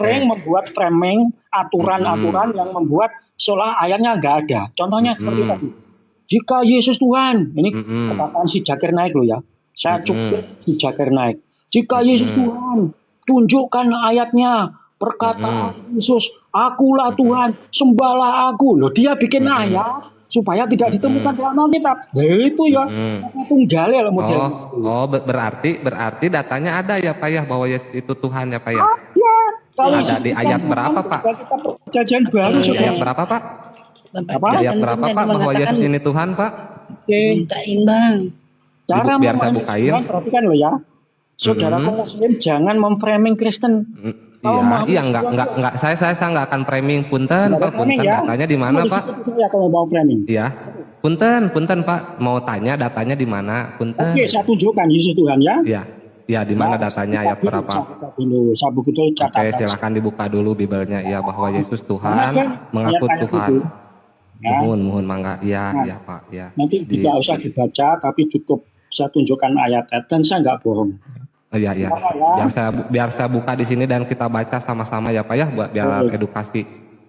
sering membuat framing aturan-aturan yang membuat seolah ayatnya nggak ada. Contohnya seperti tadi. Jika Yesus Tuhan, ini perkataan si Zakir Naik loh ya. Saya cuplik si Zakir Naik. Jika Yesus Tuhan, tunjukkan ayatnya. Perkataan Yesus, akulah Tuhan, sembahlah aku. Loh, dia bikin ayat supaya tidak ditemukan dalam Alkitab. Nah, itu ya, tunggalnya lah modelnya. Berarti datanya ada ya Pak ya, bahwa Yesus itu Tuhan ya Pak ya? Ada. Kalau ada di ayat berapa Pak? Perjanjian baru. Di ayat berapa Pak? Di ayat berapa Pak bahwa Yesus ini Tuhan Pak? Mintain Bang. Cara biar saya bukain. Perhatikan loh ya. Saudara Muslim jangan memframing Kristen. Iya, enggak. Saya nggak akan framing, punten Pak, punten ya? Datanya di mana Pak? Saya kalau mau framing. Iya, punten Pak, mau tanya datanya di mana, punten. Oke, saya tunjukkan Yesus Tuhan ya. Iya, di mana datanya ayat berapa? Oke, silakan dibuka dulu Bibelnya ya, bahwa Yesus Tuhan, mengaku Tuhan. Mohon mangga, iya Pak, ya. Nanti tidak usah dibaca, tapi cukup saya tunjukkan ayat-ayat dan saya nggak bohong. Iya. Biar saya buka di sini dan kita baca sama-sama ya Pak ya, biar edukasi.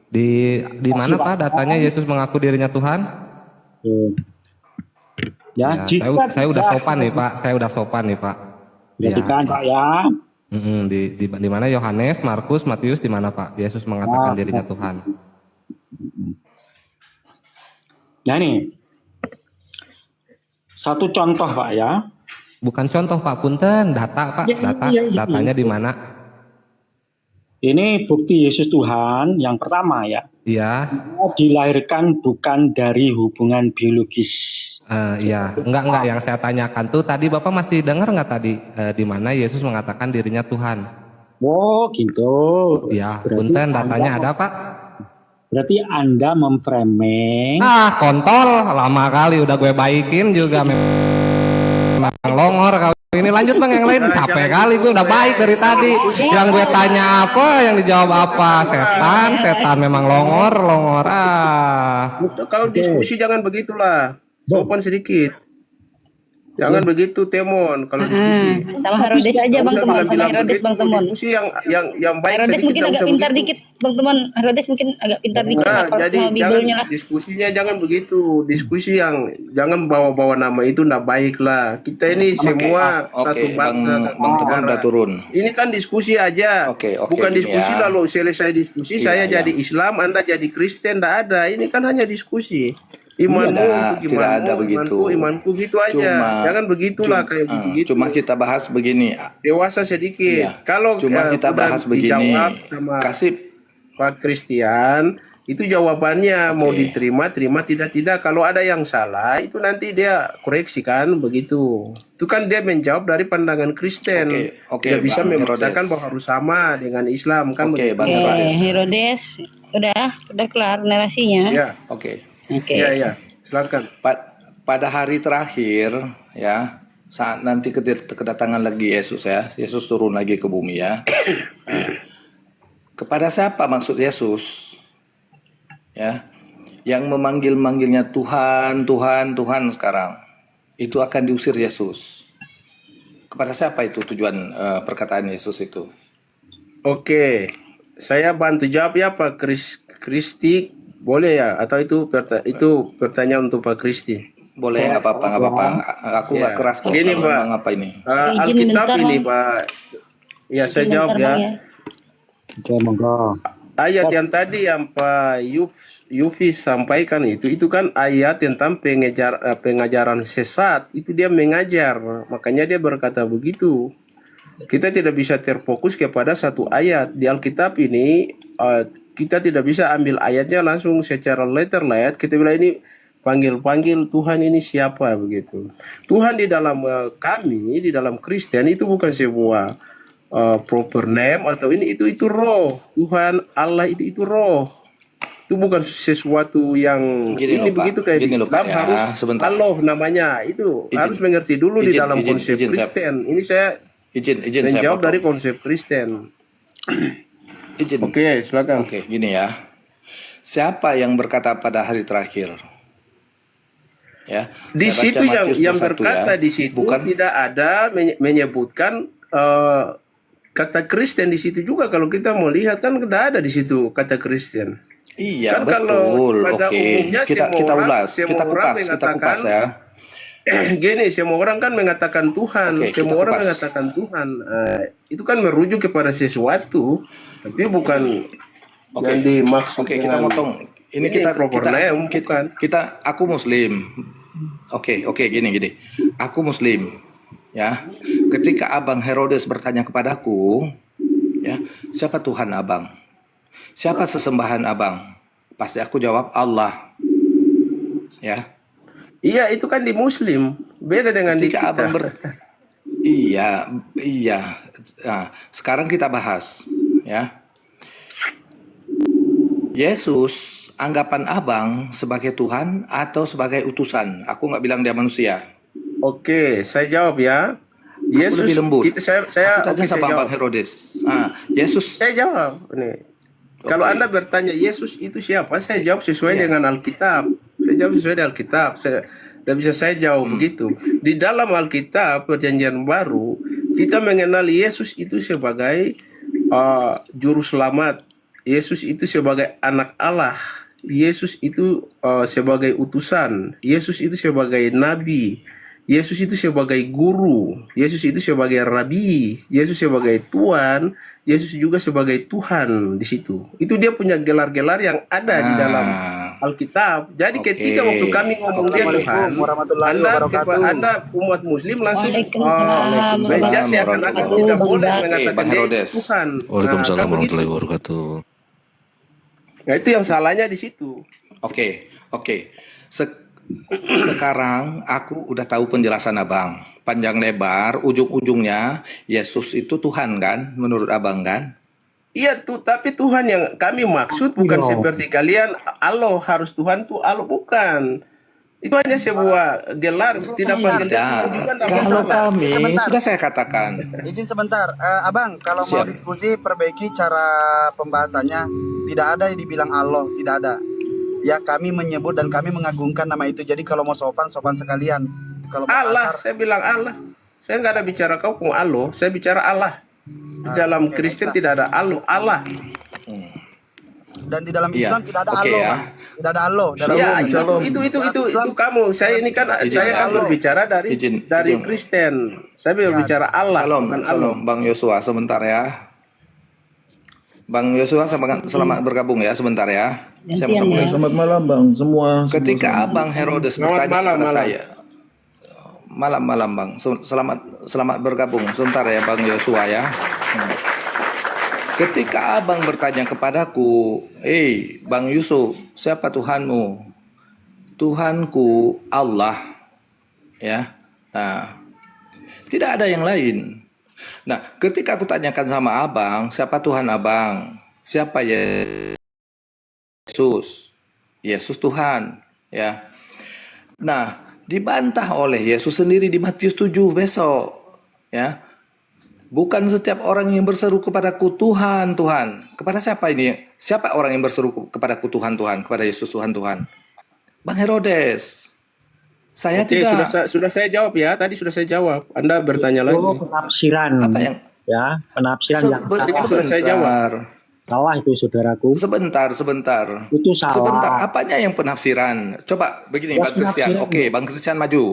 Di mana Pak datanya Yesus mengaku dirinya Tuhan? Ya, saya udah sopan nih Pak. Perhatikan Pak ya. Di mana Yohanes, Markus, Matius, di mana Pak? Yesus mengatakan dirinya Tuhan. Nah ini satu contoh Pak ya. Bukan contoh Pak, punten, data Pak, datanya di mana? Ini bukti Yesus Tuhan yang pertama ya. Iya. Dia dilahirkan bukan dari hubungan biologis. Iya, enggak yang saya tanyakan tuh tadi Bapak masih dengar nggak tadi di mana Yesus mengatakan dirinya Tuhan? Oh gitu. Iya, punten, datanya ada Pak. Berarti Anda memframing. Kontol, lama kali udah gue baikin juga memang longor kali ini. Lanjut Bang yang lain, capek kali gue udah baik dari tadi. Yang gue tanya apa, yang dijawab apa? Setan memang longor. Kalau diskusi jangan begitulah, sopan sedikit. Jangan begitu Temon kalau diskusi. Sama Herodes aja Bang Temon, sama Herodes Bang Temon. Diskusi yang baik. Herodes mungkin agak pintar dikit Bang Temon. Herodes mungkin agak pintar dikit. Jadi jangan diskusinya jangan begitu. Diskusi yang jangan bawa-bawa nama itu nggak baik lah. Kita ini semua satu bangsa. Bang Temon udah turun. Ini kan diskusi aja. Bukan diskusi lalu selesai diskusi saya jadi Islam, Anda jadi Kristen, nggak ada. Ini kan hanya diskusi. Imanmu tidak ada begitu. Imanku gitu aja. Jangan begitulah kayak gitu. Cuma kita bahas begini. Dewasa sedikit. Kalau kita bahas begini. Sama Pak Christian, itu jawabannya mau diterima, tidak. Kalau ada yang salah, itu nanti dia koreksikan begitu. Itu kan dia menjawab dari pandangan Kristen. Dia bisa memaksakan bahwa harus sama dengan Islam kan. Herodes, udah kelar narasinya. Ya. Ya, silakan. Pada hari terakhir ya, saat nanti kedatangan lagi Yesus ya, Yesus turun lagi ke bumi ya. Kepada siapa maksud Yesus? Ya, yang memanggil-manggilnya Tuhan sekarang, itu akan diusir Yesus. Kepada siapa itu tujuan perkataan Yesus itu? Oke, saya bantu jawab ya Pak Kristi. Boleh ya? Atau itu pertanyaan untuk Pak Kristi? Boleh, nggak apa-apa. Aku nggak keras kok. Gini Pak, apa ini? Alkitab ini Pak. Ya saya jawab ya. Ayat yang tadi yang Pak Yufis sampaikan itu kan ayat tentang pengajaran sesat. Itu dia mengajar, makanya dia berkata begitu. Kita tidak bisa terfokus kepada satu ayat di Alkitab ini. Kita tidak bisa ambil ayatnya langsung secara letter-let. Kita bilang ini panggil Tuhan ini siapa begitu. Tuhan di dalam kami, di dalam Kristen itu bukan sebuah proper name atau itu roh. Tuhan Allah itu roh. Itu bukan sesuatu yang gini ini begitu kayak di Islam harus Allah namanya. Itu harus mengerti dulu di dalam konsep Kristen. Ini saya menjawab dari konsep Kristen. Oke, silakan. Oke, gini ya. Siapa yang berkata pada hari terakhir? Ya. Di situ yang berkata di situ bukan tidak ada menyebutkan kata Kristen di situ juga kalau kita mau lihat kan tidak ada di situ kata Kristen. Iya, Kan kalau betul. pada Oke, umumnya kita ulas, semua kita orang kupas ya. gini, semua orang kan mengatakan Tuhan, Oke, semua kita orang kupas. mengatakan Tuhan. Itu kan merujuk kepada sesuatu, tapi bukan Oke. yang dimaksud Oke, kita dengan motong. Ini kita proper name, bukan. aku Muslim. Oke, gini. Aku Muslim. Ya. Ketika Abang Herodes bertanya kepadaku, ya, siapa Tuhan Abang? Siapa sesembahan Abang? Pasti aku jawab Allah. Ya. Iya, itu kan di Muslim, beda dengan di Ketika kita. Abang Iya. Nah, sekarang kita bahas, ya. Yesus, anggapan Abang sebagai Tuhan atau sebagai utusan? Aku nggak bilang dia manusia. Oke, saya jawab ya. Yesus, lebih lembut. saya Aku tanya oke, saya sama Bang jawab. Herodes. Yesus. Saya jawab. Nih. Kalau Oke. Anda bertanya Yesus itu siapa, saya jawab sesuai Iya. dengan Alkitab. Saya jawab sesuai dengan Alkitab. Dan bisa saya jawab begitu. Di dalam Alkitab Perjanjian Baru, kita mengenal Yesus itu sebagai juru selamat. Yesus itu sebagai anak Allah. Yesus itu sebagai utusan. Yesus itu sebagai nabi. Yesus itu sebagai guru, Yesus itu sebagai rabi, Yesus sebagai Tuhan, Yesus juga sebagai Tuhan di situ. Itu dia punya gelar-gelar yang ada di dalam Alkitab. Jadi Oke. ketika waktu kami ngomong dia Tuhan, Assalamualaikum warahmatullahi wabarakatuh. Anda umat Muslim langsung Waalaikumsalam menjadi akan warahmatullahi tidak boleh wabarakatuh. mengatakan Bang dia itu Herodes. Tuhan. Waalaikumsalam Kan begitu. warahmatullahi wabarakatuh. Nah, itu yang salahnya di situ. Oke. Sekarang aku udah tahu penjelasan Abang. Panjang lebar, ujung-ujungnya Yesus itu Tuhan kan, menurut Abang kan? Iya tuh, tapi Tuhan yang kami maksud bukan Iya. seperti kalian Allah harus Tuhan tuh Allah, bukan. Itu hanya sebuah gelar, tidak panggil dia Tidak. Tuhan juga tidak Kalau masalah. kami Sebentar. sudah saya katakan. Izin sebentar, Abang, kalau mau Siap. diskusi perbaiki cara pembahasannya. Tidak ada yang dibilang Allah, tidak ada. Ya, kami menyebut dan kami mengagungkan nama itu. Jadi kalau mau sopan sekalian. Kalau mau Allah, kasar, saya bilang Allah. Saya nggak ada bicara kau mau Allah, saya bicara Allah. Di dalam oke, Kristen baiklah. tidak ada Allah. dan di dalam Iya, Islam tidak ada oke Allah, ya. Bang. Tidak ada Allah. Dalam Ya, Islam. itu kamu. Saya ini kan Izin, saya kan Allah. berbicara dari Izin. Kristen. Saya berbicara Allah, bukan Allah. Shalom, Bang Yosua, sebentar ya. Bang Yosua, selamat bergabung ya, sebentar ya. Saya mau Gantian sambung. ya. Selamat malam Bang, semua. Ketika Abang Herodes Selamat bertanya malam, kepada malam. saya, malam Bang, selamat bergabung. Sebentar ya Bang Yosua ya. Ketika Abang bertanya kepadaku, Bang Yusuf, siapa Tuhanmu? Tuhanku Allah, ya. Nah, tidak ada yang lain. Nah, ketika aku tanyakan sama Abang, siapa Tuhan Abang? Siapa Yesus? Yesus Tuhan, ya. Nah, dibantah oleh Yesus sendiri di Matius 7 besok, ya. Bukan setiap orang yang berseru kepadaku Tuhan, Tuhan. Kepada siapa ini? Siapa orang yang berseru kepadaku Tuhan, Tuhan? Kepada Yesus Tuhan, Tuhan. Bang Herodes. Saya Oke, tidak. sudah saya jawab ya. Tadi sudah saya jawab. Anda bertanya lagi. Itu penafsiran, Apa yang ya, penafsiran yang salah. Sudah saya jawab. Salah itu saudaraku. Sebentar. Itu salah. Sebentar, apanya yang penafsiran? Coba begini, Ya, Bang Christian. penafsiran. Oke, Bang Christian maju.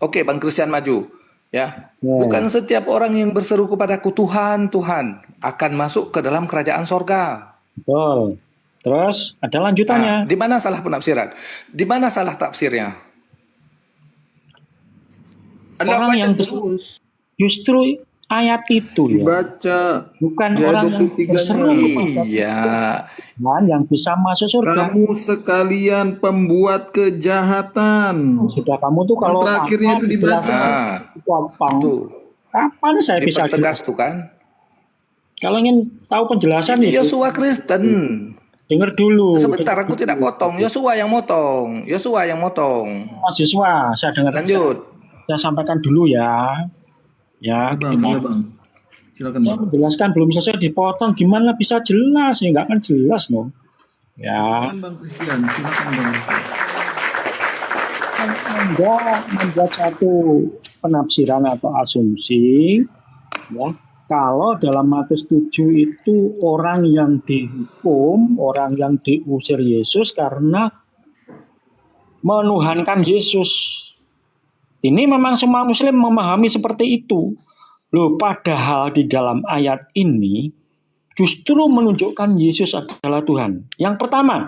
Oke, Bang Christian maju. Ya. Ya. Bukan setiap orang yang berseru kepadaku Tuhan, Tuhan akan masuk ke dalam kerajaan sorga. Betul. Terus ada lanjutannya. Nah, di mana salah penafsiran? Di mana salah tafsirnya? Anda Orang baca yang terus. Justru ayat itu ya, Dibaca bukan Ya, orang yang 23-nya. berseru kepada Iya. Tuhan yang bisa masuk surga. kamu sekalian pembuat kejahatan. Sudah kamu tuh kalau Yang terakhirnya itu dibaca. dijelaskan, gampang. Tuh, Kapan saya bisa dipertegas jelas? tuh kan. Kalau ingin tahu penjelasan itu, Yosua Kristen. dengar dulu. Sebentar, aku tidak potong. Yosua yang motong. Mahasiswa, saya dengar. Lanjut. Saya sampaikan dulu ya. Ya, Bang, kita- iya Bang. Silakan saya Bang. menjelaskan belum selesai dipotong, gimana bisa jelas ya? Nggak akan jelas no. Ya, Silakan Bang Christian, silakan Bang. Anda membuat satu penafsiran atau asumsi, ya, Kalau dalam Matius 7 itu orang yang dihukum, orang yang diusir Yesus karena menuhankan Yesus. Ini memang semua muslim memahami seperti itu. Loh, padahal di dalam ayat ini justru menunjukkan Yesus adalah Tuhan. Yang pertama,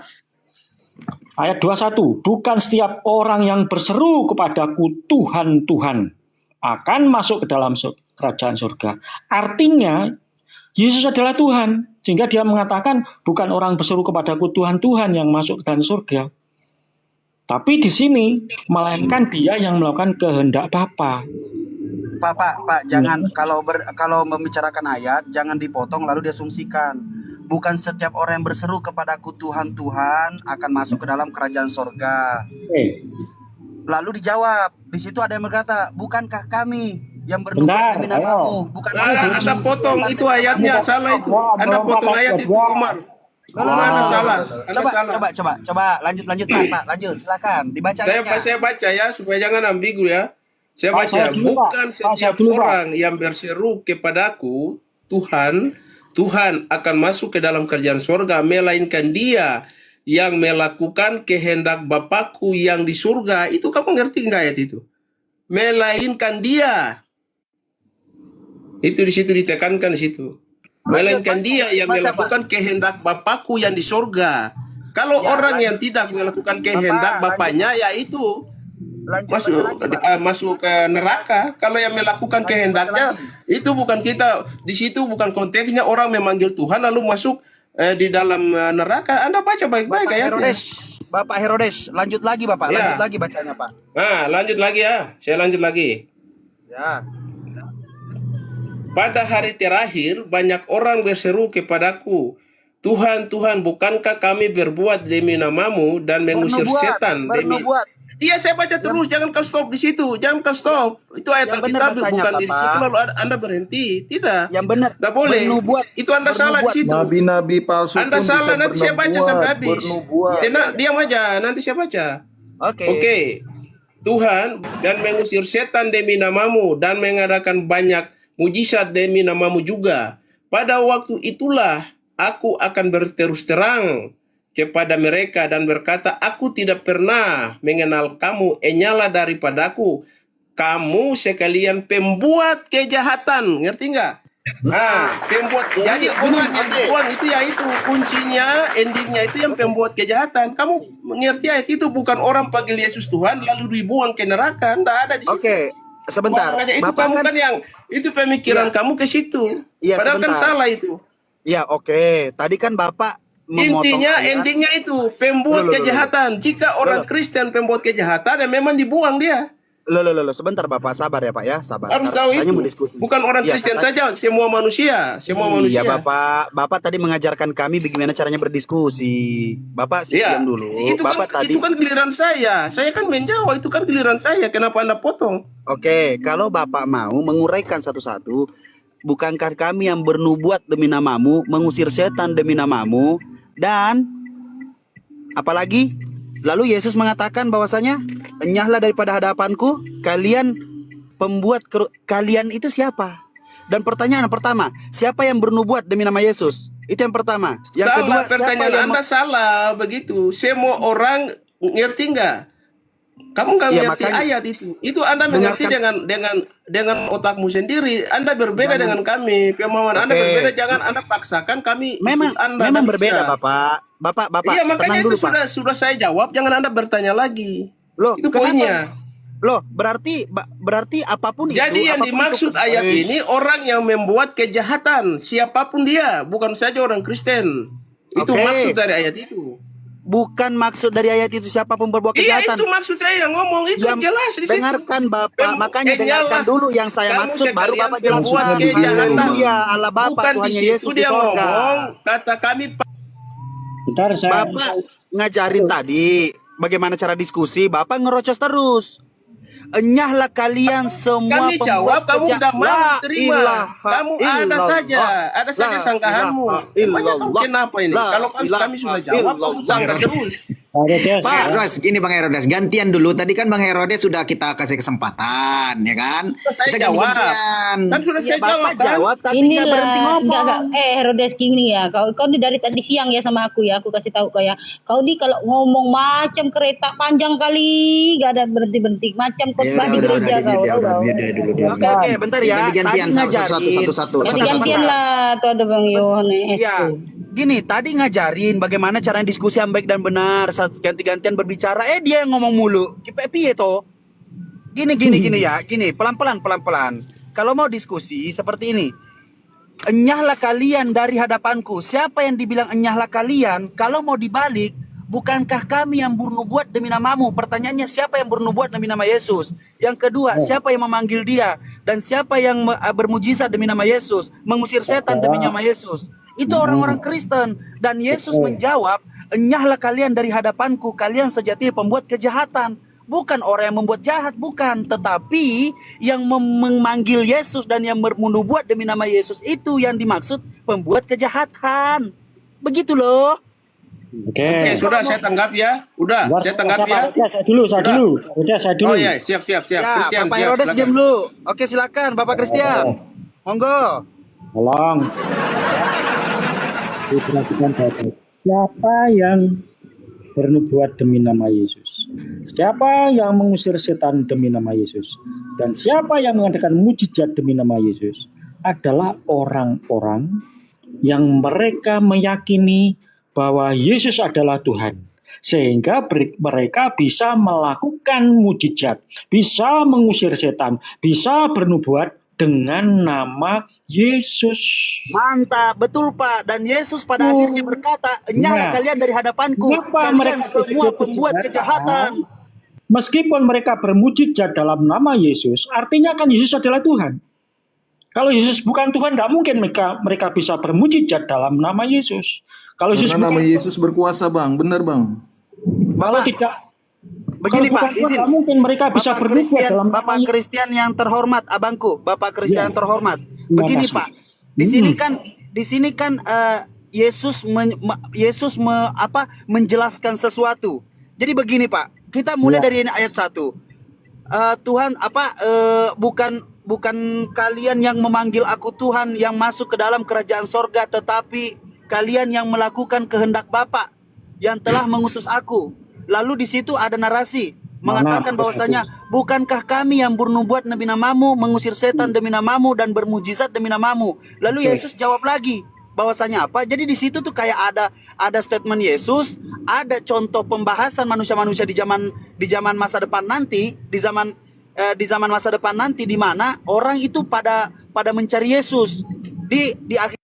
ayat 21, bukan setiap orang yang berseru kepadaku Tuhan, Tuhan akan masuk ke dalam kerajaan surga. Artinya, Yesus adalah Tuhan. Sehingga dia mengatakan, bukan orang berseru kepadaku Tuhan, Tuhan yang masuk ke dalam surga. Tapi di sini, melainkan dia yang melakukan kehendak Bapa. Pak, jangan kalau membicarakan ayat jangan dipotong lalu diasumsikan. Bukan setiap orang yang berseru kepadaku Tuhan, Tuhan akan masuk ke dalam kerajaan sorga. Lalu dijawab, di situ ada yang berkata, bukankah kami yang bernubuat demi namamu? Bukan Anda potong itu ayatnya, salah itu. Anda potong ayat itu, Umar. Anda salah. Coba lanjut Pak, lanjut silakan dibaca ayatnya. Saya baca ya supaya jangan ambigu ya. Saya baca, bukan setiap orang yang berseru kepadaku Tuhan, Tuhan akan masuk ke dalam kerajaan surga, melainkan dia yang melakukan kehendak Bapakku yang di surga. Itu kamu ngerti nggak ayat itu? Melainkan dia. Itu di situ ditekankan di situ. Melainkan dia yang melakukan kehendak Bapakku yang di surga. Kalau orang yang tidak melakukan kehendak Bapaknya, yaitu masuk ke neraka. Kalau yang melakukan kehendaknya, itu bukan kita. Di situ bukan konteksnya orang memanggil Tuhan lalu masuk di dalam neraka. Anda baca baik-baik ayatnya. Bapak Herodes, lanjut lagi Bapak, Ya. lanjut lagi bacanya Pak. Nah, lanjut lagi ya. Saya lanjut lagi. Ya. Pada hari terakhir banyak orang berseru kepadaku, Tuhan, Tuhan, bukankah kami berbuat demi namamu dan mengusir setan demi... Iya, saya baca terus, jangan kau stop di situ, jangan kau stop. Itu ayat Alkitab, bukan di situ lalu Anda berhenti. Tidak. Yang benar. Tidak boleh. Itu Anda salah di situ. Nabi-nabi palsu Anda pun salah, bisa nanti saya baca sampai habis. bernubuat. Diam aja, nanti saya baca. Oke. Tuhan, dan mengusir setan demi namamu dan mengadakan banyak mujizat demi namamu juga. Pada waktu itulah aku akan berterus terang kepada mereka dan berkata, aku tidak pernah mengenal kamu, enyala daripadaku, kamu sekalian pembuat kejahatan. Ngerti nggak? Nah, pembuat. Jadi orang yang dibuang itu ya itu kuncinya, endingnya itu yang pembuat kejahatan. Kamu mengerti ayat itu, bukan orang panggil Yesus Tuhan lalu dibuang ke neraka. Nggak ada di situ. Oke, sebentar. Itu Bapak kamu kan yang itu pemikiran kamu ke situ. Iya, Padahal kan sebentar. salah itu. Ya, oke. Tadi kan Bapak memotong Intinya, ayat. endingnya itu pembuat kejahatan. Jika orang Kristen pembuat kejahatan, ya memang dibuang dia. Sebentar Bapak, sabar ya Pak ya, sabar. Harus tahu Katanya itu. mau diskusi. Bukan orang Kristen saja, semua manusia, semua manusia. Iya Bapak tadi mengajarkan kami bagaimana caranya berdiskusi. Bapak diam dulu. Itu Bapak kan, tadi. itu kan giliran saya. Saya kan menjawab, itu kan giliran saya. Kenapa Anda potong? Oke, kalau Bapak mau menguraikan satu-satu, bukankah kami yang bernubuat demi namamu, mengusir setan demi namamu, dan apalagi? Lalu Yesus mengatakan bahwasanya, enyahlah daripada hadapanku, kalian pembuat kalian itu siapa? Dan pertanyaan pertama, siapa yang bernubuat demi nama Yesus? Itu yang pertama. Yang kedua, siapa pertanyaan yang Anda salah begitu. Semua orang ngerti nggak? Kamu nggak ngerti ayat itu. Itu Anda mengerti dengan otakmu sendiri. Anda berbeda dengan kami. Pemahaman Anda berbeda. Jangan Anda paksakan kami. Memang berbeda, Bapak. Bapak. Iya, makanya tenang dulu, itu Pak. sudah saya jawab. Jangan Anda bertanya lagi. Loh, itu poinnya. Loh, berarti apapun itu. Jadi yang dimaksud ayat ini orang yang membuat kejahatan, siapapun dia, bukan saja orang Kristen. Itu maksud dari ayat itu. Bukan maksud dari ayat itu siapapun berbuat kejahatan. Iya, itu maksud saya yang ngomong itu yang jelas di situ. Dengarkan Bapak, makanya dengarkan dulu yang saya maksud, baru Bapak jelaskan. Haleluya, Allah Bapa, Tuhannya Yesus di sorga. Kata kami, bentar, Bapak ngajarin tadi bagaimana cara diskusi, Bapak ngerocos terus. Enyahlah kalian semua kami jawab, kamu udah mau terima. Kamu ada saja sanggahanmu. Kenapa ini? Kalau kami sudah jawab, kamu sangka terus. Herodes, Bang ya. Herodes, gini Bang Herodes, gantian dulu. Tadi kan Bang Herodes sudah kita kasih kesempatan, ya kan? Saya Kita jawab. ganti-gantian. Kan sudah Iya saya jawab Bapak kan? jawab tapi nggak berhenti Inilah enggak ngomong. Herodes gini ya. Kau nih dari tadi siang ya sama aku ya. Aku kasih tahu kau ya. Kau nih kalau ngomong macam kereta panjang kali, gak ada berhenti-berhenti. Macam Ya khotbah udah, di udah, gereja kau. dia Tahu udah, kau. dia dulu dia. Oke, bentar ya. Ganti-gantian, Tadi ngajarin. satu-satu. Jadi Sebentar, gantian sebentar. lah tuh ada Bang Yohanes Iya, tuh. gini tadi ngajarin bagaimana cara diskusi yang baik dan benar saat ganti-gantian berbicara. Dia yang ngomong mulu. Piye toh? Gini ya, gini pelan-pelan. Kalau mau diskusi seperti ini, enyahlah kalian dari hadapanku. Siapa yang dibilang enyahlah kalian? Kalau mau dibalik, bukankah kami yang bernubuat demi namamu? Pertanyaannya siapa yang bernubuat demi nama Yesus? Yang kedua, siapa yang memanggil dia? Dan siapa yang bermujizat demi nama Yesus? Mengusir setan demi nama Yesus. Itu orang-orang Kristen. Dan Yesus menjawab, enyahlah kalian dari hadapanku, kalian sejati pembuat kejahatan. Bukan orang yang membuat jahat, bukan. Tetapi yang memanggil Yesus dan yang menubuat demi nama Yesus itu yang dimaksud pembuat kejahatan. Begitu loh. Oke. Oke, sudah saya tanggap ya. Udah, Bentar, saya tanggap ya. saya dulu. Udah, saya dulu. Oh ya, siap. Ya, Christian, Bapak siap, Herodes silakan. diam dulu. Oke, silakan Bapak Christian. Monggo. Tolong. Diperhatikan baik-baik. Siapa yang bernubuat demi nama Yesus? Siapa yang mengusir setan demi nama Yesus? Dan siapa yang mengadakan mujizat demi nama Yesus? Adalah orang-orang yang mereka meyakini bahwa Yesus adalah Tuhan. Sehingga mereka bisa melakukan mujizat, bisa mengusir setan, bisa bernubuat dengan nama Yesus. Mantap, betul Pak. Dan Yesus pada akhirnya berkata, enyahlah Nah, kalian dari hadapanku. kenapa Kalian mereka semua disebut pembuat kejahatan. Meskipun mereka bermujizat dalam nama Yesus, artinya kan Yesus adalah Tuhan. Kalau Yesus bukan Tuhan, tidak mungkin mereka bisa bermujizat dalam nama Yesus. Kalau Yesus Karena nama bukan, Yesus berkuasa, Bang. Benar, Bang. kalau Bapak, tidak, begini kalau Pak, bukan Tuhan, izin. tidak mungkin mereka bisa Bapak bernubuat Christian, dalam nama Bapak Yesus. Christian yang terhormat, abangku, Bapak Christian Ya. yang terhormat. Terima Begini kasih. Pak, di sini kan Yesus menjelaskan sesuatu. Jadi begini Pak, kita mulai Ya. dari ayat 1. Tuhan bukan kalian yang memanggil aku Tuhan yang masuk ke dalam kerajaan sorga, tetapi kalian yang melakukan kehendak Bapa yang telah mengutus aku. Lalu di situ ada narasi mengatakan bahwasanya bukankah kami yang bernubuat demi namamu, mengusir setan demi namamu dan bermujizat demi namamu. Lalu Yesus jawab lagi bahwasanya apa? Jadi di situ tuh kayak ada statement Yesus, ada contoh pembahasan manusia-manusia di zaman masa depan nanti, di zaman masa depan nanti di mana orang itu pada mencari Yesus di akhir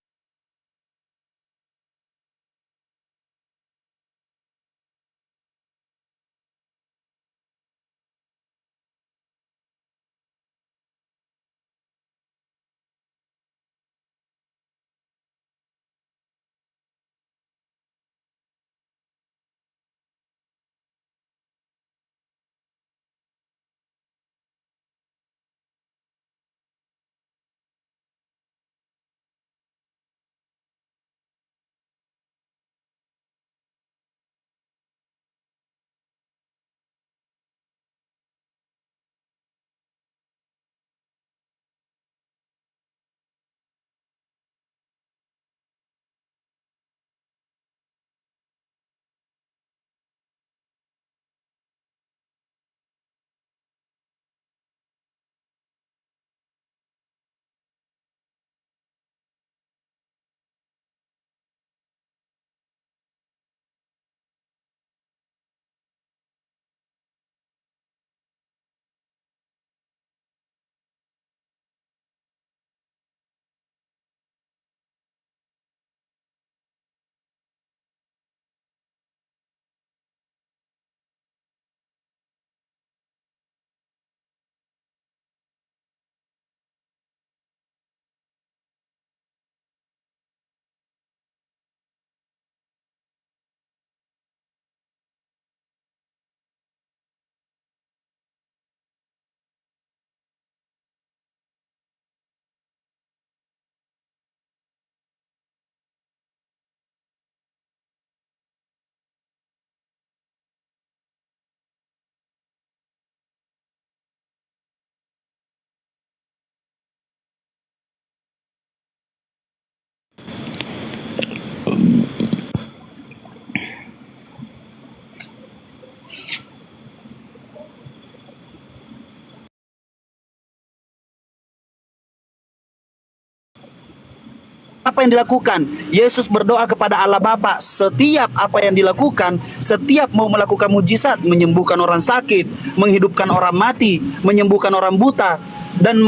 apa yang dilakukan? Yesus berdoa kepada Allah Bapa. Setiap apa yang dilakukan, setiap mau melakukan mujizat, menyembuhkan orang sakit, menghidupkan orang mati, menyembuhkan orang buta, dan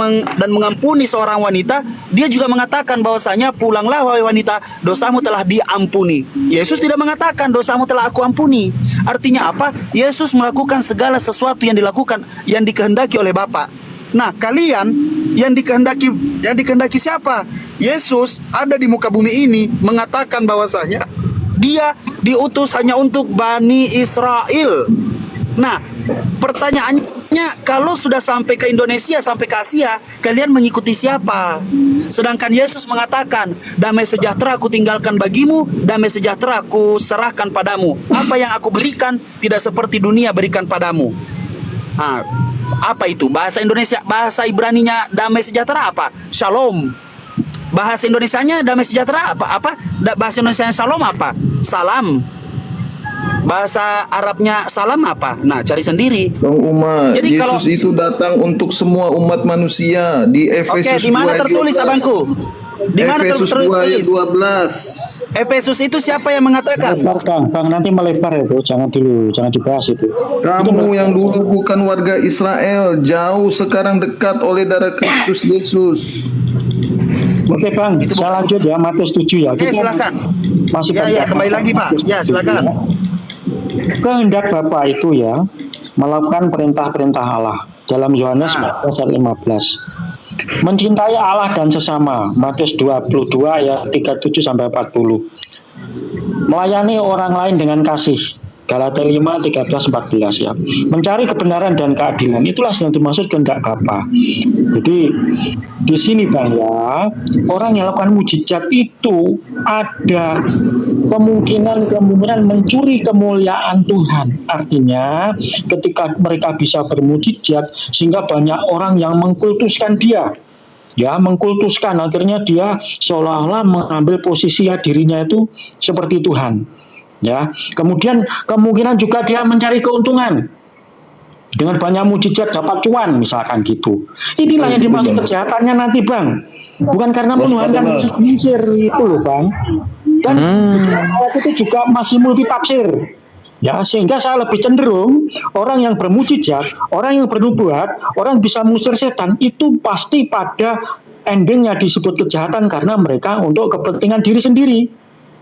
mengampuni seorang wanita, dia juga mengatakan bahwasanya, pulanglah wahai wanita, dosamu telah diampuni. Yesus tidak mengatakan dosamu telah aku ampuni. Artinya apa? Yesus melakukan segala sesuatu yang dikehendaki oleh Bapa. Nah, kalian yang dikehendaki siapa? Yesus ada di muka bumi ini mengatakan bahwasanya dia diutus hanya untuk Bani Israel. Nah, pertanyaannya, kalau sudah sampai ke Indonesia, sampai ke Asia, kalian mengikuti siapa? Sedangkan Yesus mengatakan, damai sejahtera aku tinggalkan bagimu, damai sejahtera aku serahkan padamu. Apa yang aku berikan tidak seperti dunia berikan padamu. Nah, apa itu? Bahasa Indonesia, bahasa Ibraninya damai sejahtera apa? Shalom. Bahasa Indonesianya damai sejahtera apa? Bahasa Indonesianya shalom apa? Salam. Bahasa Arabnya salam apa? Nah, cari sendiri. Bang Umar, Jadi Yesus itu datang untuk semua umat manusia di Efesus 2 di mana ayat tertulis 12. abangku? Di mana Efesus 2 ayat 12. Efesus itu siapa yang mengatakan? Bang, nanti melebar itu, jangan dibahas itu. Kamu yang dulu bukan warga Israel, jauh sekarang dekat oleh darah Kristus Yesus. Oke Bang, saya lanjut ya, Matius 7 ya. Oke, Kita silakan. Masih Ya, kembali lagi Pak. Ya, silakan. Kehendak Bapa itu ya melakukan perintah-perintah Allah dalam Yohanes 14 ayat 15. Mencintai Allah dan sesama, Matius 22 ayat 37 sampai 40. Melayani orang lain dengan kasih, Galatia 5, 13, 14 ya. Mencari kebenaran dan keadilan, itulah yang dimaksud kehendak Bapa. Jadi di sini Bang ya, orang yang lakukan mujizat itu ada kemungkinan mencuri kemuliaan Tuhan. Artinya ketika mereka bisa bermujizat sehingga banyak orang yang mengkultuskan dia. Ya, mengkultuskan, akhirnya dia seolah-olah mengambil posisi dirinya itu seperti Tuhan. Ya, kemudian kemungkinan juga dia mencari keuntungan dengan banyak mujizat dapat cuan misalkan gitu. Inilah yang dimaksud kejahatannya nanti Bang, bukan karena menuhankan Mesir itu loh Bang. Dan ayat itu juga masih multitafsir. Ya, sehingga saya lebih cenderung orang yang bermujizat, orang yang bernubuat, orang bisa mengusir setan itu pasti pada endingnya disebut kejahatan karena mereka untuk kepentingan diri sendiri.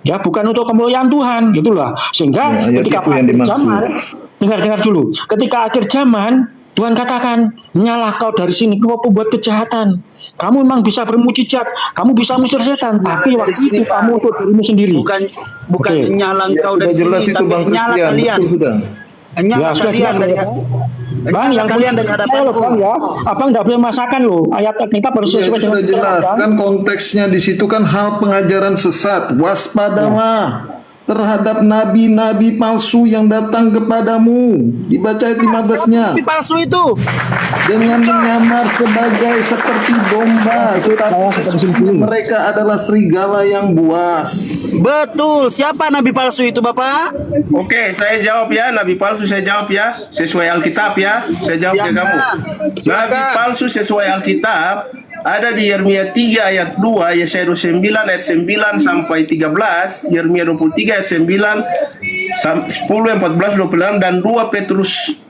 Ya, bukan untuk kemuliaan Tuhan, gitulah. Sehingga ketika akhir zaman, dengar dulu. Ketika akhir zaman, Tuhan katakan, nyalah kau dari sini, kau pembuat kejahatan. Kamu memang bisa bermujizat, kamu bisa mengusir setan, tapi waktu itu kamu untuk dirimu sendiri. Bukan nyala kau dari sini, tapi nyala kalian. Nyala kalian dari Bang, yang kalian dari hadapanku. Bang ya, abang nggak boleh masakan loh. Ayat kita baru sesuai Sudah jelas kan konteksnya di situ kan hal pengajaran sesat. Waspadalah terhadap nabi-nabi palsu yang datang kepadamu. Dibaca ayat 15-nya. Nabi palsu itu Dengan menyamar seperti domba, tetapi sesungguhnya mereka adalah serigala yang buas. betul. Siapa nabi palsu itu Bapak? Oke, saya jawab ya, nabi palsu saya jawab ya, sesuai Alkitab ya, saya jawab ke kamu. Nabi palsu sesuai Alkitab ada di Yeremia 3 ayat 2, Yesaya 29 ayat 9 sampai 13, Yeremia 23 ayat 9, 10, 14, 26, dan 2 Petrus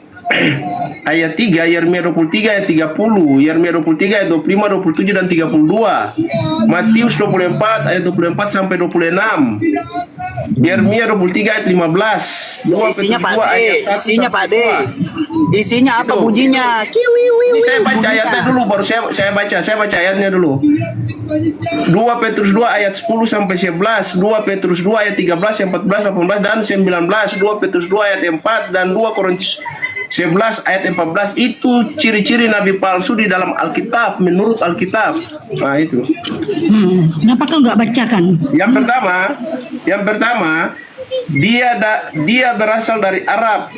ayat 3, Yeremia 23 ayat 30, Yeremia 23 ayat 25, 27 dan 32, Matius 24 ayat 24 sampai 26, Yeremia 23 ayat 15, 2 Isinya Pak Petrus 2 D, ayat 1 isinya sampai Pak D. 2. Isinya apa Itu. bunyinya? Ini saya baca ayatnya dulu, baru saya baca ayatnya dulu. 2 Petrus 2 ayat 10 sampai 11, 2 Petrus 2 ayat 13, 14, 18 dan 19, 2 Petrus 2 ayat 4 dan 2 Korintus 11 ayat 14. Itu ciri-ciri nabi palsu di dalam Alkitab menurut Alkitab. Nah, itu. Kenapa kau nggak bacakan? Yang pertama, dia berasal dari Arab.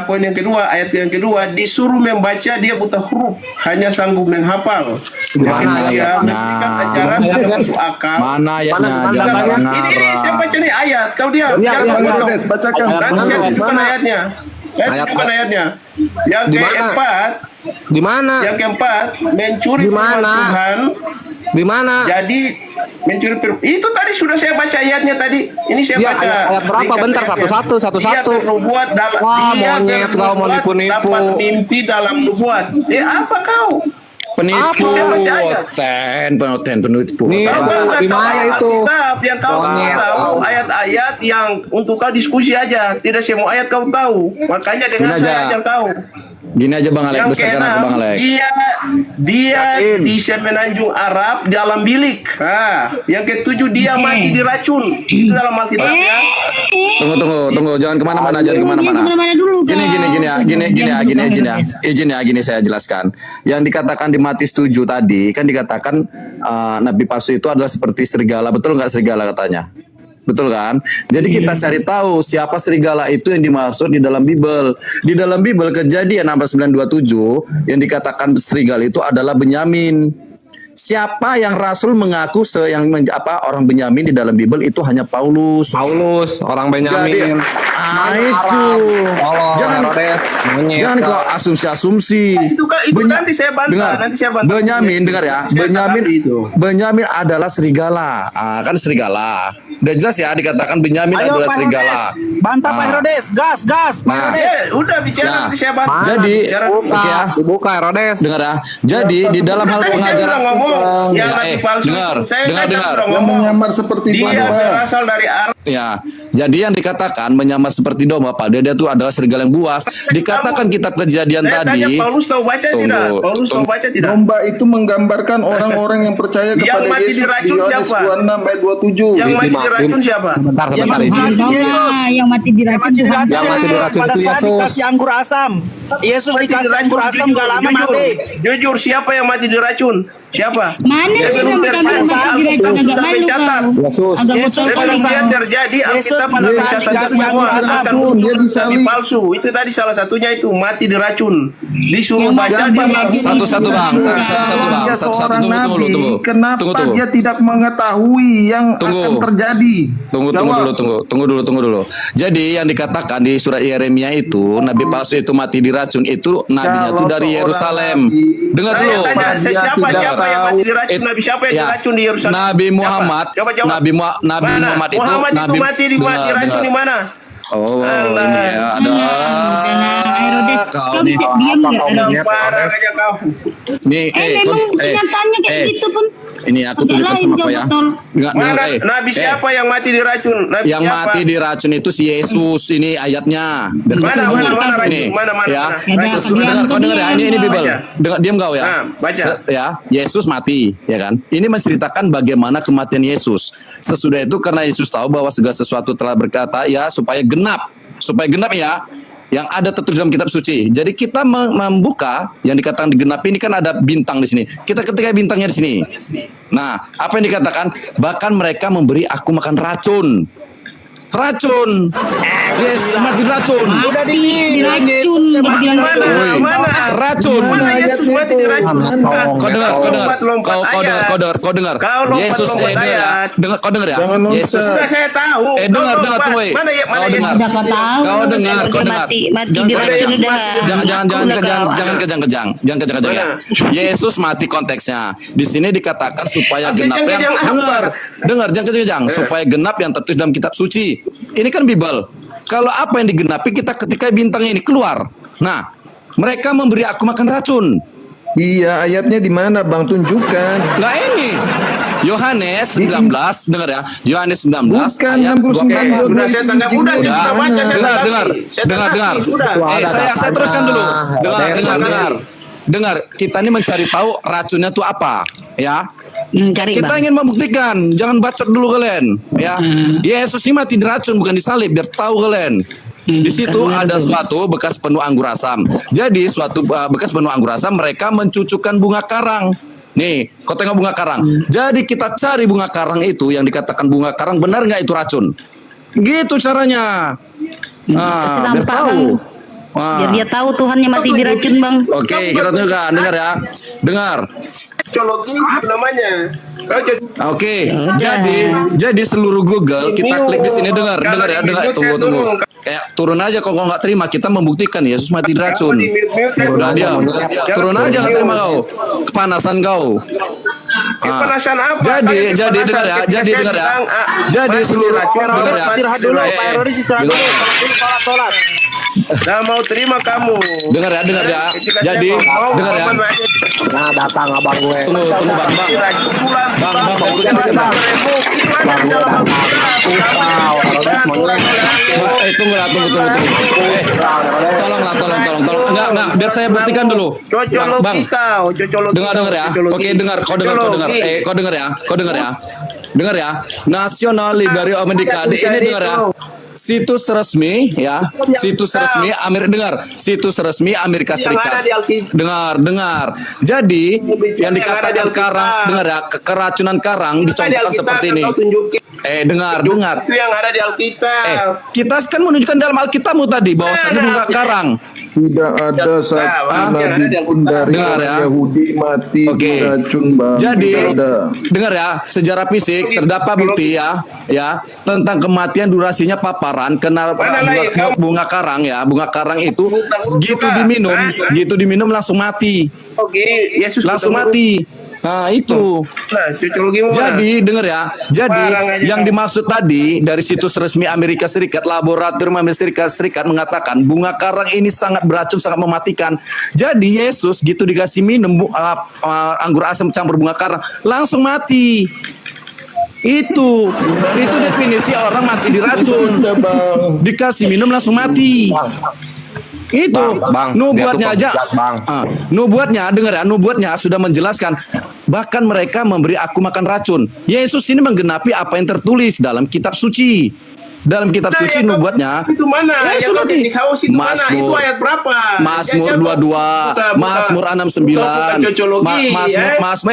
Poin yang kedua, ayat yang kedua, disuruh membaca dia buta huruf, hanya sanggup menghafal. Mana Dia ayatnya? memberikan ajaran tidak masuk akal. Mana ayatnya? Jangan Ini saya baca nih ayat. Kau dia Bang Herodes, bacakan. Nanti saya tunjukkan ayatnya. Saya tunjukkan ayatnya. Yang keempat, Di mana? mencuri firman Tuhan Di mana? Jadi mencuri itu tadi sudah saya baca ayatnya tadi. Ini saya Ya, baca. ayat berapa? Ringkas Bentar, ayatnya. satu-satu. Dia bernubuat dalam Wah, dia monyet, kau mau bernubuat nipu-nipu. dapat mimpi dalam nubuat. Apa kau? Penipu, Saya baca ayat. penipu. Nih, Kau kan nggak di tahu mana ayat itu? Alkitab. Yang kau Monyet, tahu kau. ayat-ayat yang untuk kau diskusi aja. Tidak semua ayat kau tahu. Makanya dengan Gini aja. saya ajar kau. Gini aja Bang Alek, Yang besarkan aku keenam, Bang Alek. dia di semenanjung Arab dalam bilik. Yang ketujuh dia mati diracun. Itu dalam Alkitab ya. Tunggu, jangan kemana-mana, jangan kemana-mana. Kemana-mana dulu, Izin ya, gini saya jelaskan. Yang dikatakan di Matius 7 tadi, kan dikatakan Nabi palsu itu adalah seperti serigala, betul nggak serigala katanya? Betul kan? Jadi kita cari tahu siapa serigala itu yang dimaksud di dalam Bible. Di dalam Bible Kejadian 49:27 yang dikatakan serigala itu adalah Benyamin. Siapa yang Rasul mengaku orang Benyamin di dalam Bible itu hanya Paulus. Paulus, orang Benyamin. Jadi, itu. Oh, Herodes, monyet. Jangan kau asumsi-asumsi. Itu nanti saya bantah. Dengar, Nanti saya bantah. Benyamin, dengar ya. Saya tanggapi itu. Benyamin adalah serigala. Kan serigala. Udah jelas ya dikatakan Benyamin Ayo adalah Pak serigala. Herodes, bantah Pak Herodes, gas, Pak Nah. Herodes. Udah bicara Nah, nanti saya bantah. jadi, Bicara. oke ya. Dibuka Herodes. Dengar ya. Jadi di dalam hal Tadi saya pengajaran sudah ngomong yang Ya, Nabi palsu. dengar, Saya dengar. sudah Yang ngomong. menyamar seperti Dia domba. berasal dari Arab. Ya, jadi yang dikatakan menyamar seperti domba, Pak. Dia itu adalah serigala yang buas. Dikatakan kitab Kejadian Saya tanya tadi. Paulus tahu baca tidak? Paulus tahu baca tidak? Domba itu menggambarkan orang-orang yang percaya Yang kepada mati Yesus di diracun Yohanes siapa? 26 ayat 27. Yang mati diracun siapa? Sebentar, Yang sebentar. mati diracun Yesus. Yang mati diracun Yang Tuhan. Yang mati Yesus diracun pada itu saat Yesus. dikasih anggur asam. Yesus Mati dikasih diracun, anggur asam jujur, gak lama jujur. mati. Jujur siapa yang mati diracun? Siapa? Mana Yang sih belum sampai kamu terpaksa, mati diracun Alkitab agak sudah malu mencatat. kau. Yesus. Agak Yesus bocor Sebelum kali dia kau. terjadi, Yesus Alkitab pada sudah saat mencatat dikasih semua anggur asam akan pun, muncul dia nabi disalib. palsu. Itu tadi salah satunya itu mati diracun. Disuruh Yang baca mati dia diracun. Satu-satu Bang, Iya. satu-satu Bang. Dia Satu-satu seorang tunggu nabi. dulu. Kenapa Tunggu. dia tidak mengetahui yang Tunggu. akan terjadi? Tunggu dulu. Jadi yang dikatakan di surat Yeremia itu nabi palsu itu mati diracun itu nabinya itu Kalau dari seorang Yerusalem. nabi- Dengar Saya dulu. tanya, Dia siapa tidak yang mati diracun? It- Nabi siapa yang ya, diracun di Yerusalem? Nabi Siapa? Muhammad. Coba jawab. Nabi Mana? Muhammad itu Muhammad itu nabi mati dengar. diracun di mana? Oh, Allah. ini ya ada. Herodes, Kau kau nih. bisa diam nggak Herodes? Parah aja kau. Nih, Memang kenyataannya kayak gitu pun. Ini aku Tidak tunjukkan lain sama kau jauh ya. betul. Dengar, Mana Nabi siapa yang mati diracun? Nabi Yang siapa? mati diracun itu si Yesus, ini ayatnya. Biar kau Mana, tahu. mana, Ini, mana, ya. mana. Dengar, kau dengar ya. Ini Bible. Baca. Dengar, diam kau ya. Baca. Ya, Yesus mati, ya kan? Ini menceritakan bagaimana kematian Yesus. Sesudah itu karena Yesus tahu bahwa segala sesuatu telah berkata ya supaya genap ya. Yang ada tertulis dalam kitab suci. Jadi kita membuka yang dikatakan digenapi ini kan ada bintang di sini. Kita ketika bintangnya di sini. Nah, apa yang dikatakan? Bahkan mereka memberi aku makan racun. Yesus mati racun. Udah Diracun, Yesus yang mati dibilang diracun. Woi, Mana? racun. Mana Yesus mati diracun? Kau dengar. Kau dengar. Kau lompat-lompat Yesus ayat. dengar ya. Kau dengar ya. Jangan nonsen. Yesus. Sudah saya tahu. Dengar Kau tunggu. lompat. Mana ya? Kau Mana dengar. Udah kau tahu. Kau dengar. Mati diracun udah. Jangan kejang ya. Yesus mati konteksnya. Di sini dikatakan supaya genap yang dengar jangan kejang supaya genap yang tertulis dalam kitab suci. Ini kan Bible. Kalau apa yang digenapi kita ketika bintang ini keluar. Nah, mereka memberi aku makan racun. Iya, ayatnya di mana, Bang? Tunjukkan. Nah ini Yohanes 19, dengar ya. Yohanes 19 Bukan ayat 69. Sudah saya tangkap. Udah saya sudah baca. Saya dengar. tanggapi. Saya tanggapi, sudah. Saya teruskan dulu. Dengar. Kita ini mencari tahu racunnya itu apa, ya. Cari Kita ingin membuktikan, jangan bacot dulu kalian, ya. Yesus ini mati diracun bukan disalib, biar tahu kalian. Di situ ada suatu bekas penuh anggur asam. Jadi suatu bekas penuh anggur asam mereka mencucukkan bunga karang. Nih, kau tengok bunga karang. Jadi kita cari bunga karang itu yang dikatakan bunga karang benar nggak itu racun? Gitu caranya. Nah, biar tahu. Biar dia tahu Tuhannya mati diracun, Bang. Oke, kita tunjukkan, dengar ya. Dengar. Cologi namanya. Oke, jadi seluruh Google kita klik di sini dengar ya, tunggu. Kayak turun aja kalau nggak terima kita membuktikan Yesus mati diracun. Udah diam. Turun aja nggak terima kau. Kepanasan kau. Kepanasan apa? Jadi dengar ya, jadi dengar ya. Jadi seluruh dengar ya. Istirahat dulu, Pak Herodes istirahat dulu. Sholat. Nah, mau terima kamu. Dengar ya. Ketika Jadi saya mau dengar ya. Nah, datang abang gue. Tunggu Bang. Bang, urutan saya Bang. Tunggu. Tolong. Biar saya buktikan dulu. Cocologi kau, cocologi. Dengar ya. Oke, dengar. Kau dengar ya. Dengar ya. National Library of America. Ini dengar ya. Situs resmi ya. Situs resmi Amerika Serikat. Dengar. Jadi yang dikatakan karang, dengar ya, keracunan karang dicontohkan seperti ini. Dengar. Itu yang ada di Alkitab. Kita kan menunjukkan dalam Alkitabmu tadi bahwasanya bunga karang. Tidak ada satu nabi pun dari Dengar orang ya. Yahudi mati Oke. diracun, Bang. Jadi Tidak ada. dengar ya, sejarah fisik terdapat bukti ya tentang kematian durasinya paparan kena bunga karang ya. Bunga karang itu gitu diminum langsung mati. Oke, Yesus Langsung mati. Nah, itu. Nah, cocologi mana? Jadi dengar ya. Jadi yang dimaksud tadi dari situs resmi Amerika Serikat, Laboratorium Amerika Serikat mengatakan bunga karang ini sangat beracun, sangat mematikan. Jadi Yesus gitu dikasih minum anggur asam campur bunga karang, langsung mati. Itu definisi orang mati diracun. Dikasih minum langsung mati. Itu Bang, nubuatnya dia aja. tuh Bang. Nubuatnya dengar ya, nubuatnya sudah menjelaskan bahkan mereka memberi aku makan racun. Yesus ini menggenapi apa yang tertulis dalam kitab suci. Dalam kitab suci nubuatnya. Itu mana? Yesus Yang mati. di kaos itu mana? Itu Mazmur. ayat berapa? Mazmur Ya, 22, Mazmur 69. Bukan cocologi.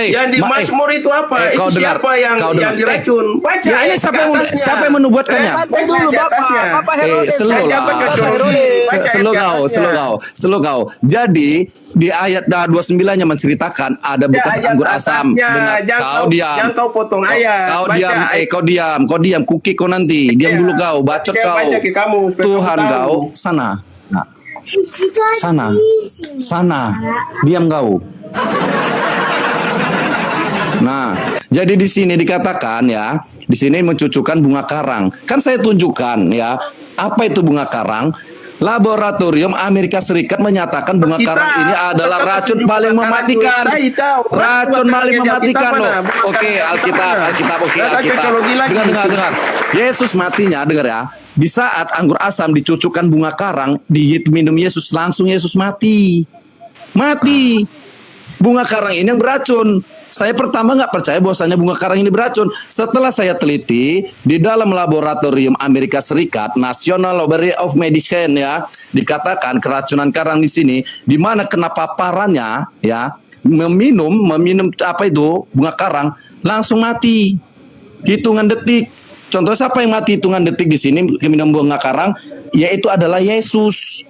Yang di Mazmur itu apa? Itu kau dengar, siapa yang diracun? Baca Ya ini ayat siapa ke yang atasnya. siapa yang menubuatkannya? Santai dulu, Bapak Herodes. Slow lah. Baca Slow kau. Jadi di ayat 29-nya menceritakan ada bekas ayat anggur asam. atasnya. Dengar, kau diam. Jangan kau potong ayat. Kau Baca diam, ayat. kau diam, kuki kau nanti. Diam dulu kau, bacot Saya kau. baca ke kamu, supaya Tuhan kamu tahu. kau sana. Nah. Sana. Diam kau. Nah, jadi di sini dikatakan ya, di sini mencucukkan bunga karang. Kan saya tunjukkan ya, apa itu bunga karang? Laboratorium Amerika Serikat menyatakan bunga karang ini adalah racun paling mematikan. Racun paling mematikan loh. Oke, Alkitab. Dengar. Yesus matinya, dengar ya. Di saat anggur asam dicucukkan bunga karang, diminum Yesus, langsung Yesus mati. Mati. Bunga karang ini yang beracun. Saya pertama nggak percaya bahwasanya bunga karang ini beracun. Setelah saya teliti di dalam laboratorium Amerika Serikat, National Library of Medicine ya, dikatakan keracunan karang di sini, di mana kena paparannya ya, meminum apa itu bunga karang langsung mati. Hitungan detik. Contoh siapa yang mati hitungan detik di sini minum bunga karang, yaitu adalah Yesus.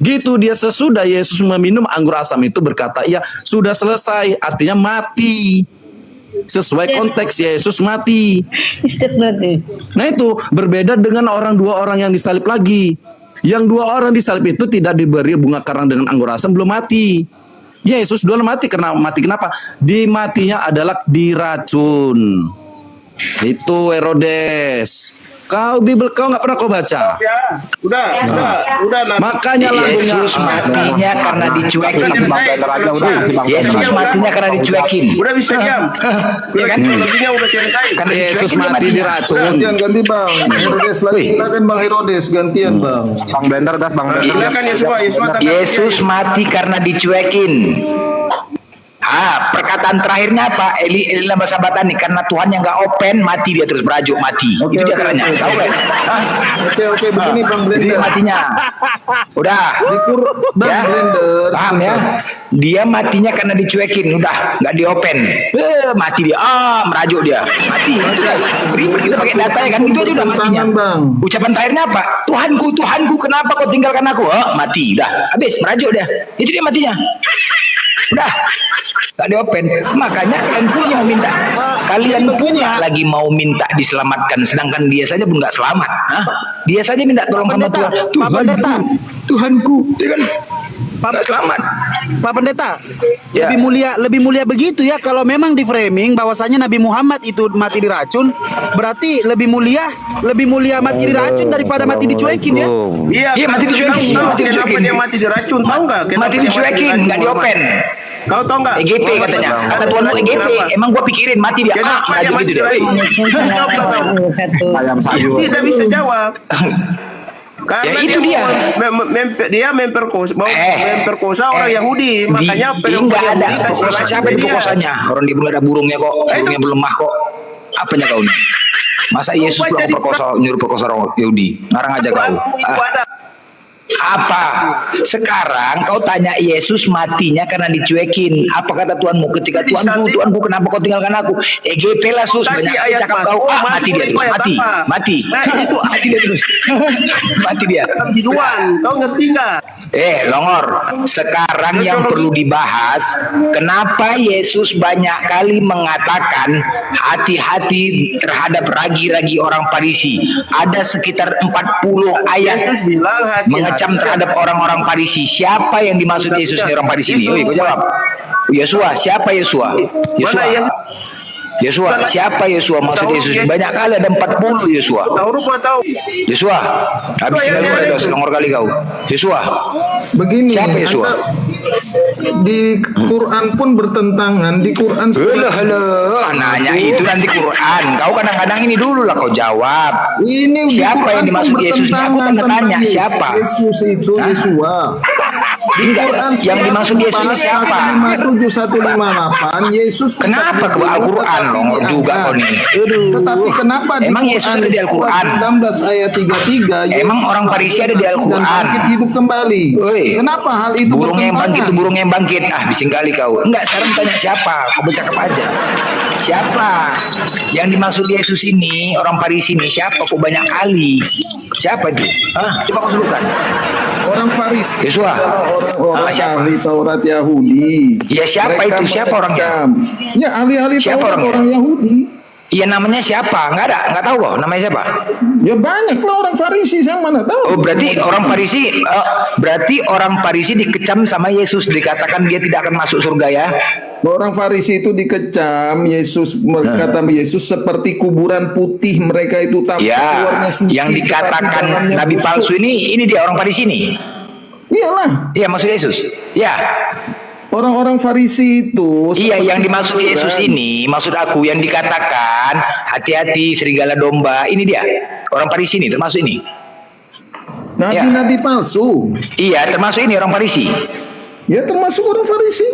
Gitu dia sesudah Yesus meminum anggur asam itu berkata, ya sudah selesai, artinya mati. Sesuai konteks Yesus mati. Nah itu berbeda dengan dua orang yang disalib lagi. Yang dua orang disalib itu tidak diberi bunga karang dengan anggur asam, belum mati. Yesus dulu mati kenapa? Di matinya adalah diracun. Itu Herodes. Bible kau nggak pernah kau baca. Ya, udah. Makanya lagunya Yesus matinya karena dicuekin. Yesus matinya karena dicuekin. Udah bisa diam. Ya kan? Cocologinya udah selesai. Yesus mati diracun. Ganti Bang. Herodes lagi. Silakan Bang Herodes gantian Bang. Bang Blender dah, Bang Blender. Silakan Yesus. Yesus mati karena dicuekin. Perkataan terakhirnya apa? Eli lama sahabatan nih, karena Tuhan yang nggak open, mati dia terus berajuk mati. Itu dia caranya. Tahu kan? Oke, begini Bang Jadi Blender. matinya. Udah. Bang Ya. Blender. Paham ya? Dia matinya karena dicuekin, udah nggak di open. Mati dia. Merajuk dia. Mati. Itu dah. Ribet kita pakai data ya kan, itu aja udah matinya. Bang. Ucapan terakhirnya apa? Tuhanku, kenapa kau tinggalkan aku? Mati. Udah. Habis merajuk dia. Itu dia matinya. Udah. Gak di open. Makanya kalian punya lagi mau minta diselamatkan, sedangkan dia saja pun nggak selamat. Dia saja minta tolong sama Tuhan. Tuhanku, ya kan? Nggak selamat. Pak Pendeta, Ya. lebih mulia begitu ya kalau memang di framing bahwasanya Nabi Muhammad itu mati diracun, berarti lebih mulia mati diracun daripada mati dicuekin ya. Iya, mati dicuekin. Tahu Mati kenapa dicuekin. dia mati diracun? Tahu nggak? Kenapa Mati dia dicuekin, diracun, nggak Muhammad? diopen. Kau tahu nggak? EGP katanya. Kata Tuhan lu EGP. Emang gua pikirin mati dia. Kenapa Ah, dia gitu mati dia. diracun? Ayam sayur. Tidak bisa jawab. Karena Ya, itu dia. dia memperkosa orang Yahudi, makanya nggak ada perkosa. Siapa yang dia. perkosanya? Orang dia belum ada burungnya kok. Burungnya belum lemah kok. Apanya kau nih? Masa Yesus bilang nyuruh perkosa orang Yahudi? Ngarang aja kau. Itu ada. Apa? Sekarang kau tanya Yesus matinya karena dicuekin. Apa kata Tuhanmu ketika Tuhanku kenapa kau tinggalkan aku? EGP lah sus, Kasih banyak ayat cakap masuk. kau. Oh, Mati dia masuk terus, itu mati, ayat apa? mati. Nah, itu mati dia terus. Mati dia. Biduan, kau ngerti nggak? Longor. Sekarang yang perlu dibahas, kenapa Yesus banyak kali mengatakan hati-hati terhadap ragi-ragi orang Farisi. Ada sekitar 40 ayat Yesus bilang mengecam terhadap orang-orang Farisi. Siapa yang dimaksud Yesus ini orang Farisi ini? Oi, kau jawab. Yesua, siapa Yesua? Yesua, siapa Yesua maksud Yesus? Banyak kali ada 40 Yesua. Tahu rupa tahu. Yesua, habis kali kau ada selongor kali kau. Yesua, Begini, siapa Yesua? di Quran pun bertentangan. Di Quran Halo, nanya itu nanti Quran. Kau kadang-kadang ini dulu lah kau jawab. Ini di Siapa Quran yang dimaksud pun Yesus? Aku bertentangan tanda tanya tentang siapa? Yesus itu Yesua. Di Enggak, Quran yang dimaksud Yesus ini siapa? 157 Yesus Kenapa ke Al-Quran longor juga kau nih? Tetapi kenapa di Emang Yesus ada di Al-Quran? 19 ayat 33 Emang orang Farisi ada di Al-Quran? dan bangkit hidup kembali. Woi. Kenapa hal itu Burung yang bangkit bertentangan? itu burung yang bangkit. Ah, bising kali kau. Enggak, sekarang tanya siapa? Kau bercakap aja. Siapa? Yang dimaksud Yesus ini, orang Farisi ini siapa? Kok banyak kali? Siapa itu? Hah? Coba kau sebutkan. Orang Farisi Yesua. orang Siapa? ahli Taurat Yahudi. Ya, siapa itu? Siapa orangnya? mengecam. Ya ahli-ahli Siapa Taurat orangnya? orang Yahudi. Iya, namanya siapa? Enggak ada, enggak tahu kok namanya siapa. Ya banyak lah orang Farisi, saya mana tahu. Oh, berarti orang Farisi dikecam sama Yesus, dikatakan dia tidak akan masuk surga ya. Orang Farisi itu dikecam, Yesus kata Yesus seperti kuburan putih, mereka itu tampak Ya, luarnya suci, yang tetapi dikatakan dalamnya nabi busuk. palsu ini dia orang Farisi ini. Iyalah, Iya, maksud Yesus. Ya. orang-orang Farisi itu Iya, seperti yang dimaksud kuburan. Yesus ini, maksud aku yang dikatakan hati-hati serigala domba, ini dia. Orang Farisi ini termasuk ini. Nabi-nabi palsu. Iya, termasuk ini orang Farisi. Ya termasuk orang Farisi.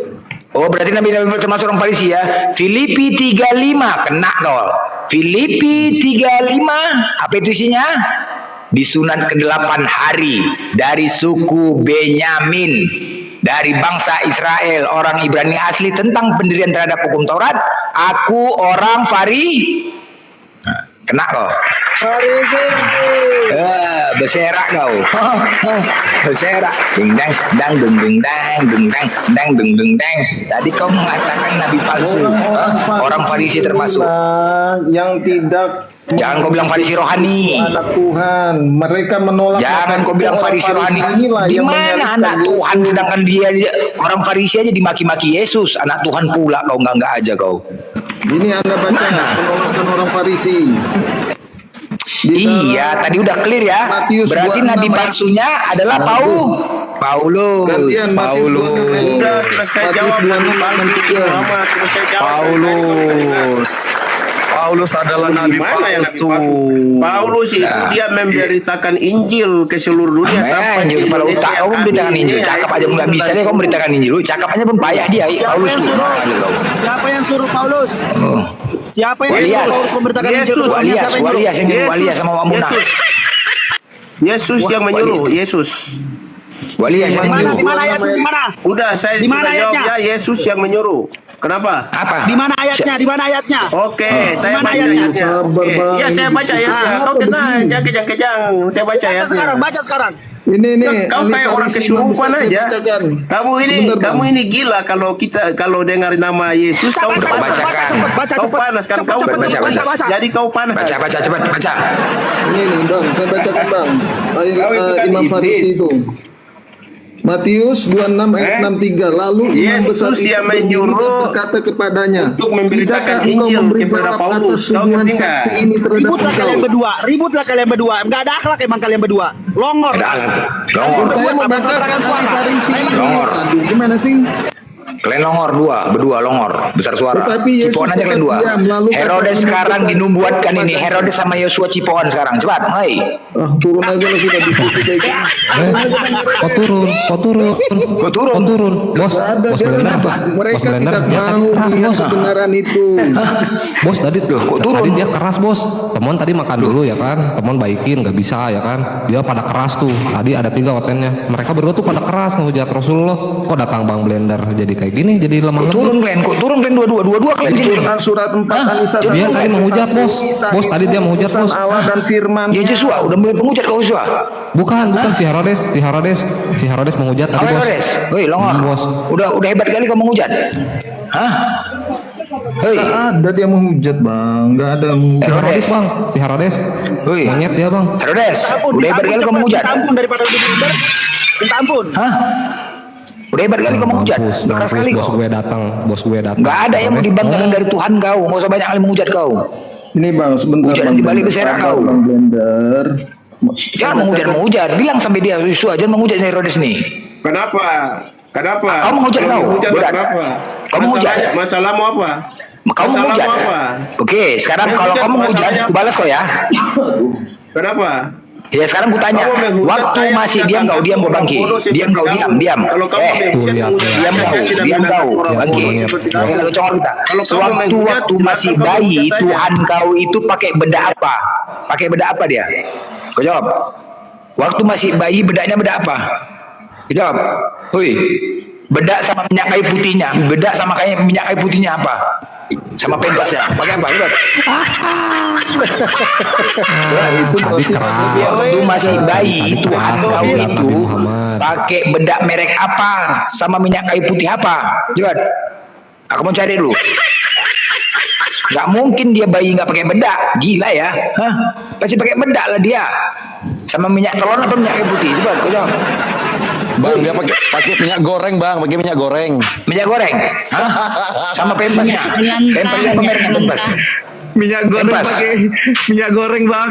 Oh, berarti nabi-nabi termasuk orang Farisi ya. Filipi 35 kena kau. Filipi 35 apa itu isinya? Disunat ke-8 hari dari suku Benyamin, dari bangsa Israel, orang Ibrani asli, tentang pendirian terhadap hukum Taurat. Aku orang kena kau. Farisi. Berserak kau. Berserak. Ding dang dang dung dung dang dung dang dang dung dung dang. Tadi kau mengatakan nabi palsu. Orang Farisi termasuk. Yang tidak Jangan kau bilang Farisi rohani. anak Tuhan, mereka menolak. Jangan kau bilang Orang Farisi rohani. inilah Di yang mana menyalibkan anak Tuhan Yesus. sedangkan dia orang Farisi aja dimaki-maki Yesus, anak Tuhan pula kau enggak aja kau. Ini Anda baca penolakan orang Farisi. Di Iya, tadi udah clear ya. Matius Berarti 26 nabi palsunya adalah Paulus. Gantian Paulus. Sudah saya jawab nabi palsu itu Muhammad. Sudah saya jawab. Paulus adalah nabi Gimana yang nabi palsu. palsu? Paulus itu dia memberitakan Injil ke seluruh dunia sampai Injil ke kepala Indonesia. otak kau memberitakan Injil. Cakap aja nggak bisa deh kau memberitakan Injil. Cakap aja pun payah dia. Paulus tuh. Siapa yang suruh Paulus? Oh. Siapa yang Walias. suruh Paulus memberitakan Injil? Yesus. Siapa yang nyuruh? Walias yang nyuruh Walias sama Wamuna. Yesus yang menyuruh, Yesus. Walias yang Di nyuruh. mana ayatnya? Di mana? Udah saya Di mana sudah jawab ayatnya? ya, Yesus yang menyuruh. Kenapa? Apa? Di mana ayatnya? Di mana ayatnya? Oke, saya Mana baca ayatnya? ayatnya. Sabar, Oke. Bang. Ya saya baca ya. Kau tenang, jangan kejang-kejang. Saya baca Baca ya. sekarang, baca sekarang. Ini Kau ahli kayak orang Farisi kesurupan bisa saya aja. bacakan. Kamu ini, Sebentar, Bang. kamu ini gila kalau dengar nama Yesus kau Baca, panas. bacakan. cepat, baca Kau cepat. panas kan Cepat, kau cepat, baca, baca, baca. Jadi kau panas. Baca cepat baca. Ini nih Bang, saya bacakan Bang. Kau itu kan Imam iblis. Farisi itu. Matius 26 ayat 63. Lalu imam besar Yesus itu yang berdiri dan menyuruh berkata kepadanya, untuk memberitakan tidakkah engkau Injil memberi kepada jawab Paulus? atas Kau tuduhan ngerti nggak? saksi ini terhadap Ributlah engkau? kalian berdua. Enggak ada akhlak emang kalian berdua. Longor. Ada alat. Saya Longor. mau bacakan ahli Farisi. Longor. Aduh, gimana sih? Kalian longor berdua longor besar suara. Tetapi Yesus Cipokan aja kalian tetap dua. diam, lalu Herodes kata sekarang imam besar dinubuatkan itu ini. kepadanya. Herodes sama Yosua Cipokan sekarang. Cepat, mulai. Turun aja lah sudah diskusi kayak gini. Kok turun? Kok turun? Bos, Nggak ada, bos dia Blender kenapa? apa? Bos Mereka Blender tidak dia mau tadi keras melihat bos. kebenaran itu. Bos tadi kok turun? tadi dia keras bos. Temon tadi makan dulu ya kan. Temon baikin nggak bisa ya kan. Dia pada keras tuh. Tadi ada 3 watennya. Mereka berdua tuh pada keras ngehujat Rasulullah. Kok datang Bang Blender jadi kayak gini? Jadi lemah Kok turun kalian? Dua-dua kalian sini. Quran surat 4 An-Nisa Dia 1. tadi menghujat bos. Bos tadi dia menghujat bos. Allah dan firman. Ya Joshua udah mulai penghujat kau Joshua. Bukan si Herodes menghujat tadi Apa bos. Herodes? Woi longor. Bos. Udah hebat kali kau menghujat. Hah? Hei, Ada dia menghujat bang, nggak ada Si Herodes bang, si Herodes. Woi. Monyet dia bang. Herodes, udah hebat kali kau menghujat. Minta ampun daripada lebih bener. Minta ampun. Hah? Udah hebat kali kau menghujat. Udah keras kali bos kau. gue datang, bos gue datang. Gak ada yang mau dibanggakan dari Tuhan kau. Gak usah banyak kali menghujat kau. Ini bang, sebentar Hujat bang. nanti balik berseret kau. Bang Blender. Jangan menghujat. Bilang sampai dia Yosua jangan menghujat Herodes nih. Kenapa? Kau menghujat kau. Menghujat Berat. kenapa? Kau menghujat. Masalahmu apa? Kau Masalahmu menghujat. apa? Oke, sekarang kalau kau menghujat, aku balas kau ya. Kenapa? Ya sekarang ku tanya, Kamu menghujat waktu saya masih tidak diam kau, anggap diam kau orang bangki. bodoh seperti Diam kau, kamu. diam. Kalau kamu menghujat, Tuh, lihat, menghujat Diam saya kau, tidak diam menganggap kau. orang Bangki. bodoh seperti kamu. Jangan kecongor kita. Kalau kamu Sewaktu menghujat, waktu masih silakan kamu bayi, hujat saja. Tuhan kau itu pakai bedak apa? Pakai bedak apa dia? Kau jawab. Waktu masih bayi bedaknya bedak apa? Kau jawab. Hui. Bedak sama minyak kayu putihnya. Bedak sama kayak minyak kayu putihnya apa? Sama pempasnya. Pakai apa? Lihat. Tadi keras. Waktu masih bayi Tadi Tuhan keras, kau Nabi itu Muhammad. pakai bedak merek apa sama minyak kayu putih apa? Coba, aku mau cari dulu. Gak mungkin dia bayi nggak pakai bedak, gila ya? Hah? Pasti pakai bedak lah dia. Sama minyak telur atau minyak kayu putih? Coba, kau jawab. Bang, dia pakai minyak goreng, Bang, pakai minyak goreng. Minyak goreng? Hah? Sama pempasnya? Pempasnya apa mereknya pempas? Minyak goreng Bebas. pakai minyak goreng bang.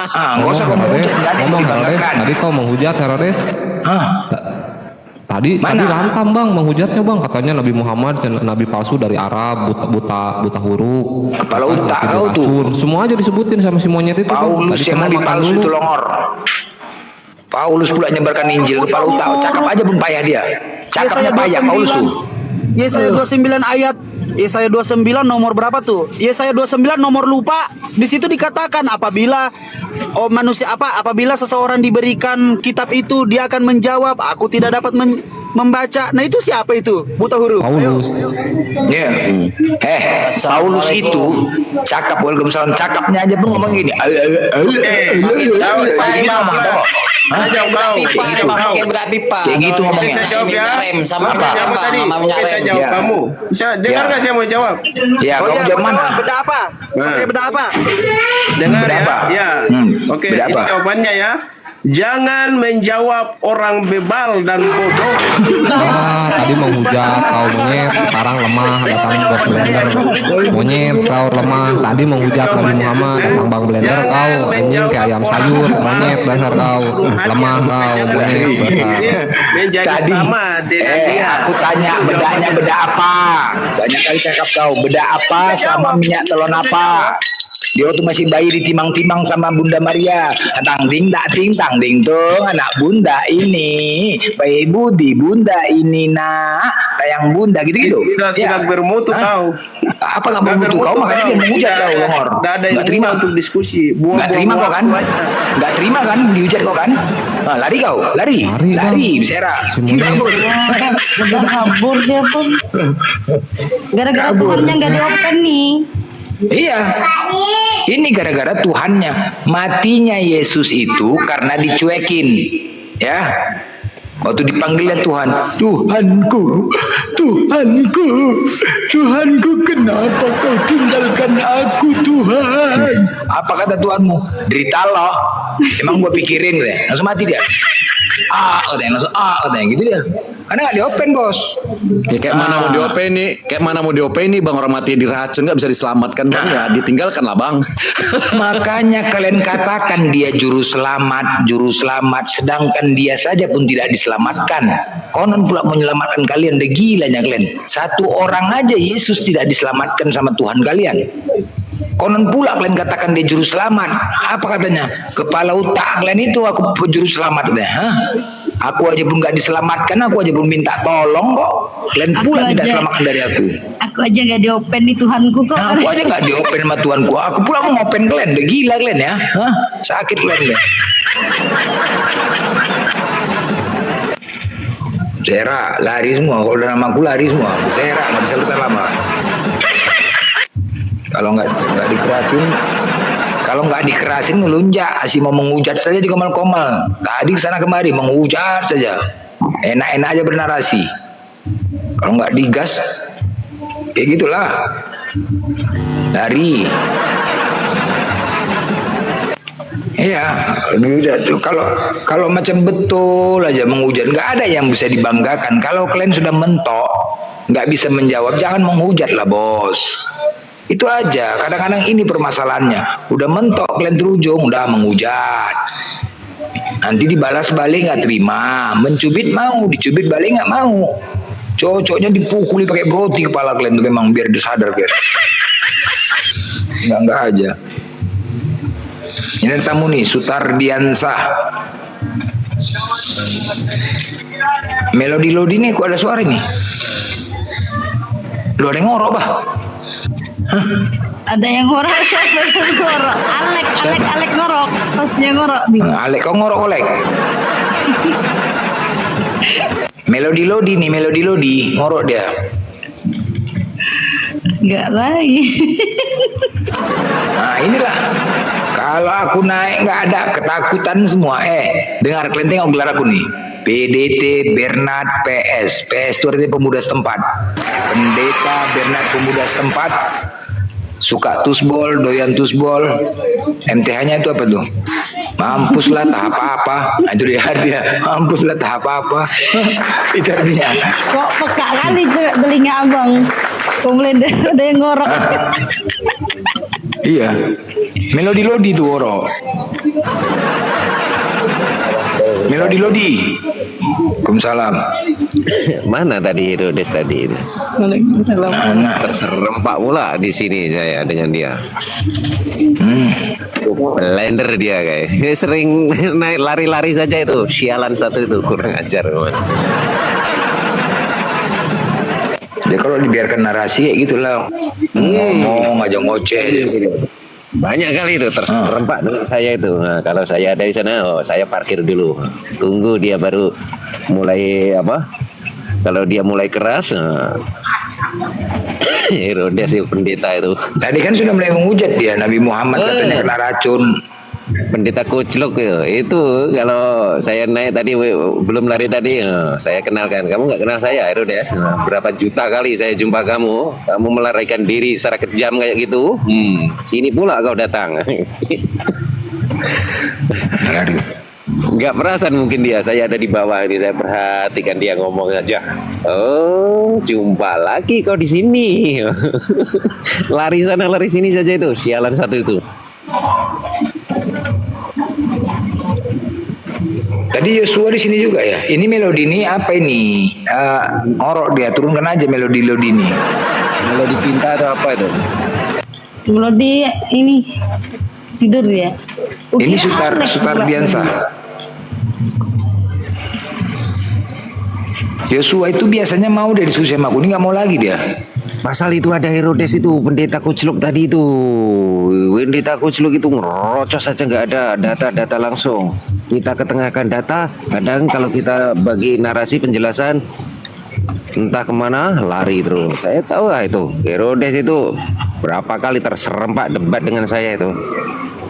Ah, nggak usah kau menghujat, nggak ada yang Ngomong Herodes, dibanggakan. tadi kau menghujat Herodes. Hah? Tadi Mana? lantang bang menghujatnya bang, katanya Nabi Muhammad dan nabi palsu dari Arab, buta huruf, Kepala otak jadi kau tuh. racun. Semua aja disebutin sama si monyet itu. Bang. Paulus Tadi yang teman nabi makan palsu dulu. itu longor. Paulus pula nyebarkan Injil, kepala otak, cakap aja pun payah dia. Cakapnya payah Paulus tuh. Yesaya 29 ayat Yesaya 29 nomor berapa tuh? Yesaya 29 nomor lupa. Di situ dikatakan apabila apabila seseorang diberikan kitab itu dia akan menjawab aku tidak dapat membaca. Nah itu siapa itu? Buta huruf. Paulus. Ya. Paulus itu cakap, waalaikumsalam, cakapnya aja pun ngomong gini. Saya jawab kau. Kayak gitu ngomongnya. Saya jawab ya. sama Apa kamu tadi? Saya jawab Ya. kamu. Bisa dengar nggak saya mau jawab? Ya, Oh kamu ya, jawab mana? beda apa? Pakai beda apa? Dengar Beda ya. apa? Ya. Oke, Beda ini apa? jawabannya ya. Jangan menjawab orang bebal dan bodoh. Tadi menghujat kau monyet, sekarang lemah datang bos Blender. Monyet kau lemah, tadi menghujat Nabi Muhammad, datang Bang Blender kau ini kayak ayam sayur, monyet dasar kau, lemah kau monyet dasar. Menjadi Tadi, sama dengan dia. aku tanya bedanya beda apa? Banyak kali cakap kau, beda apa sama minyak telon apa? Dia waktu masih bayi ditimang-timang sama Bunda Maria. Tang ding tak ting tang ding tung, anak bunda ini, bayi budi bunda ini nak, sayang bunda gitu-gitu. Tidak bermutu kau. Apa nggak bermutu kau? Makanya dia menghujat kau, Longor. Tidak ada yang Nggak terima untuk diskusi. Nggak terima kau kan? Nggak terima kan dihujat kau kan? Nah, lari kau, lari, Lari, Bang. Bisera. Si monyet. Udah kabur dia pun. Gara-gara Tuhannya nggak diopen nih. Iya. Ini gara-gara Tuhannya. Matinya Yesus itu karena dicuekin. Ya. Waktu dipanggilnya Tuhan, Tuhanku, Tuhanku, Tuhanku, kenapa kau tinggalkan aku, Tuhan? Apa kata Tuhanmu? Derita loh. Emang gua pikirin deh. Langsung mati dia. katanya langsung katanya gitu dia. Karena nggak diopen bos. Ya, kayak mana mau diopeni, kayak mana mau diopeni bang, orang mati diracun nggak bisa diselamatkan bang, ya ditinggalkan lah bang. Makanya kalian katakan dia juru selamat, sedangkan dia saja pun tidak diselamatkan. Konon pula menyelamatkan kalian, udah gilanya kalian. Satu orang aja Yesus tidak diselamatkan sama Tuhan kalian. Konon pula kalian katakan dia juru selamat. Apa katanya? Kepala otak kalian itu aku juru selamat deh. Aku aja pun nggak diselamatkan, aku aja pun minta tolong kok. Kalian pula minta selamatkan dari aku. Aku aja nggak diopen di Tuhanku kok. Nah, aku aja nggak diopen sama Tuhanku. Aku pula mau ngopen kalian. Udah gila kalian ya. Sakit kalian deh. Sera, lari semua. Kalau udah nama aku lari semua. Sera, nggak bisa bertahan lama. Kalau nggak dikerasin ngelunjak, asih mau menghujat saja di komal-komal. Tadi kesana kemari menghujat saja, enak-enak aja bernarasi. Kalau nggak digas, kayak gitulah. Dari, iya, kalau macam betul aja menghujat, nggak ada yang bisa dibanggakan. Kalau kalian sudah mentok, nggak bisa menjawab, jangan menghujat lah bos. Itu aja, kadang-kadang ini permasalahannya. Udah mentok kalian terujung, udah menghujat. Nanti dibalas balik nggak terima, mencubit mau, dicubit balik nggak mau. Cocoknya dipukuli pakai broti kepala kalian tuh memang biar disadar biar. Enggak aja. Ini tamu nih, Sutardiansah. Melodi nih kok ada suara nih. Lu ada yang ngorok bah? Ada yang ngorok, siapa yang ngorok? Alek ngorok, hostnya ngorok nih. Alek kau ngorok olek. Melodi ngorok dia. Enggak lagi. Nah inilah, kalau aku naik nggak ada ketakutan semua. Dengar kalian tengok gelar aku nih. PDT Bernard PS. PS itu artinya pemuda setempat. Pendeta Bernard pemuda setempat. Suka tusbol, doyan tusbol. MTH-nya itu apa tuh? Mampuslah tak apa-apa. Nah, itu dia. Mampuslah tak apa-apa. Itu artinya. Kok peka kali telinga abang. Komplain ada yang ngorok. Iya. Melodi tuh oro. Melodi. Waalaikumsalam. Mana tadi Herodes tadi? Waalaikumsalam. Terserempak pula di sini saya dengan dia. Blender dia guys. Sering naik lari-lari saja itu. Sialan satu itu kurang ajar. Ya kalau dibiarkan narasi kayak gitulah. Ngomong aja ngoceh. Banyak kali itu terserempak dengan saya itu. Nah, kalau saya ada di sana, saya parkir dulu. Tunggu dia baru mulai apa? Kalau dia mulai keras, Herodes si pendeta itu. Tadi kan sudah mulai menghujat dia. Nabi Muhammad katanya kena racun. Pendeta kucluk itu kalau saya naik tadi belum lari tadi saya kenalkan, kamu nggak kenal saya Herodes, berapa juta kali saya jumpa kamu melarikan diri secara kejam kayak gitu, sini pula kau datang. Nggak perasan mungkin dia, saya ada di bawah ini, saya perhatikan dia ngomong aja. Oh, jumpa lagi kau di sini. Lari sana lari sini saja itu, sialan satu itu. Tadi Yosua di sini juga ya. Ini melodi ini apa ini? Ngorok dia, turunkan aja melodi ini. Melodi cinta atau apa itu? Melodi ini tidur dia. Ini Sutardiansah. Yosua itu biasanya mau dari diskusi sama aku, ini nggak mau lagi dia. Pasal itu ada Herodes itu, pendeta kucluk tadi itu. Pendeta kucluk itu ngerocos saja, nggak ada data-data langsung. Kita ketengahkan data, kadang kalau kita bagi narasi penjelasan entah kemana lari terus. Saya tahu lah itu Herodes itu berapa kali terserempak debat dengan saya itu.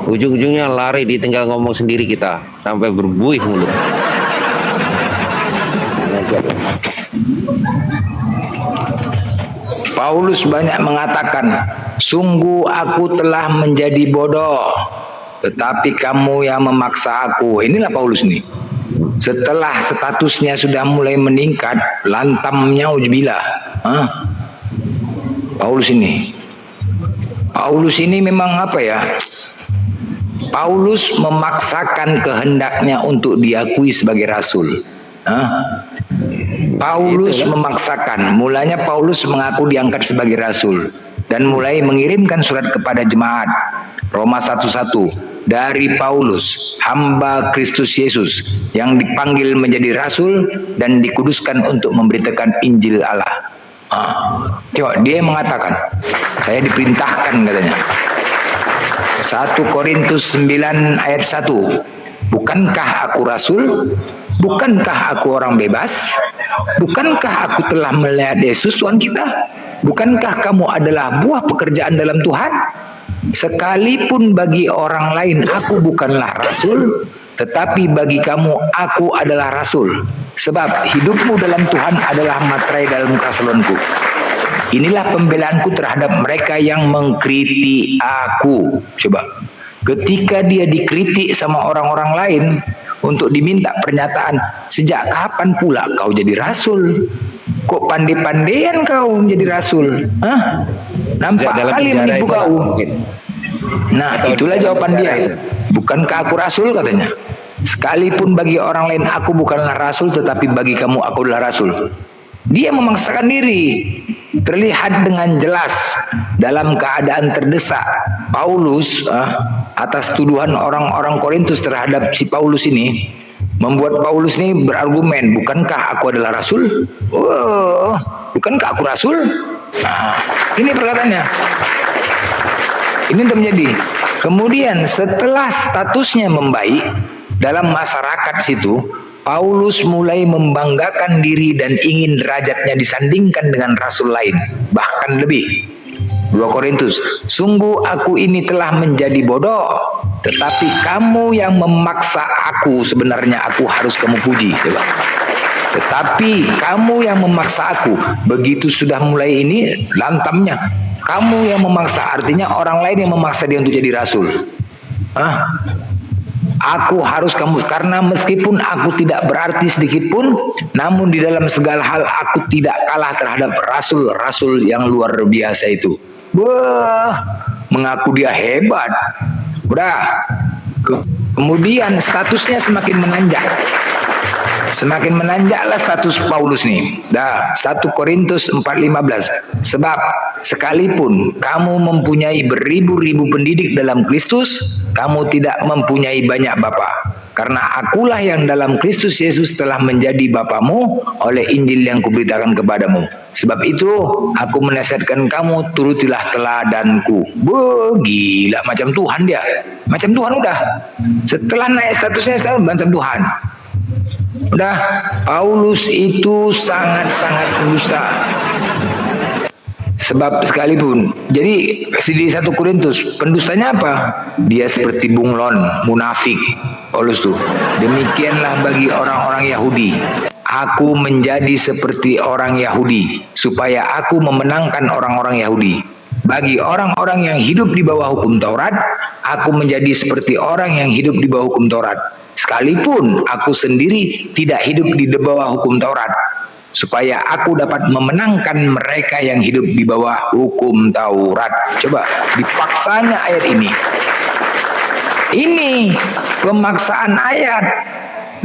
Ujung-ujungnya lari, ditinggal ngomong sendiri kita sampai berbuih mulut. Paulus banyak mengatakan, sungguh aku telah menjadi bodoh, tetapi kamu yang memaksa aku. Inilah Paulus nih. setelah statusnya sudah mulai meningkat, lantamnya ujubillah. Paulus ini memang apa ya? Paulus memaksakan kehendaknya untuk diakui sebagai rasul. Paulus memaksakan. Mulanya Paulus mengaku diangkat sebagai rasul dan mulai mengirimkan surat kepada jemaat. Roma 1:1. Dari Paulus, hamba Kristus Yesus yang dipanggil menjadi rasul dan dikuduskan untuk memberitakan Injil Allah. Coba dia mengatakan, saya diperintahkan katanya. 1 Korintus 9 ayat 1. Bukankah aku rasul? Bukankah aku orang bebas? Bukankah aku telah melihat Yesus Tuhan kita? Bukankah kamu adalah buah pekerjaan dalam Tuhan? Sekalipun bagi orang lain aku bukanlah rasul, tetapi bagi kamu aku adalah rasul. Sebab hidupmu dalam Tuhan adalah materai dalam keseluanku. Inilah pembelaanku terhadap mereka yang mengkritik aku. Coba, ketika dia dikritik sama orang-orang lain untuk diminta pernyataan, sejak kapan pula kau jadi rasul? Kok pandai-pandaian kau menjadi rasul? Nampak kali menipu kau. Nah, itulah jawaban dia. Bukankah aku rasul katanya? Sekalipun bagi orang lain aku bukanlah rasul, tetapi bagi kamu aku adalah rasul. Dia memaksakan diri. Terlihat dengan jelas dalam keadaan terdesak Paulus atas tuduhan orang-orang Korintus terhadap si Paulus ini, membuat Paulus ini berargumen, bukankah aku adalah rasul? Bukankah aku rasul? Ini perkataannya. Ini terjadi. Kemudian setelah statusnya membaik dalam masyarakat situ, Paulus mulai membanggakan diri dan ingin derajatnya disandingkan dengan rasul lain, bahkan lebih. 2 Korintus, sungguh aku ini telah menjadi bodoh, tetapi kamu yang memaksa aku, sebenarnya aku harus kamu puji. Coba. Tetapi kamu yang memaksa aku, begitu sudah mulai ini lantamnya. Kamu yang memaksa, artinya orang lain yang memaksa dia untuk jadi rasul. Aku harus kamu, karena meskipun aku tidak berarti sedikit pun, namun di dalam segala hal aku tidak kalah terhadap rasul-rasul yang luar biasa itu. Mengaku dia hebat. Kemudian statusnya semakin menanjak. Semakin menanjaklah status Paulus nih. 1 Korintus 4:15. Sebab sekalipun kamu mempunyai beribu-ribu pendidik dalam Kristus, kamu tidak mempunyai banyak bapa. Karena akulah yang dalam Kristus Yesus telah menjadi bapamu oleh Injil yang kuberitakan kepadamu. Sebab itu aku menasihatkan kamu, turutilah teladanku. Gila, macam Tuhan dia. Macam Tuhan udah. Setelah naik statusnya macam Tuhan. Udah, Paulus itu sangat-sangat pendusta. Sebab sekalipun, jadi di 1 Korintus, pendustanya apa? Dia seperti bunglon, munafik. Paulus tuh. Demikianlah bagi orang-orang Yahudi. Aku menjadi seperti orang Yahudi, supaya aku memenangkan orang-orang Yahudi. Bagi orang-orang yang hidup di bawah hukum Taurat, aku menjadi seperti orang yang hidup di bawah hukum Taurat. Sekalipun aku sendiri tidak hidup di bawah hukum Taurat, supaya aku dapat memenangkan mereka yang hidup di bawah hukum Taurat. Coba, dipaksanya ayat ini. Ini pemaksaan ayat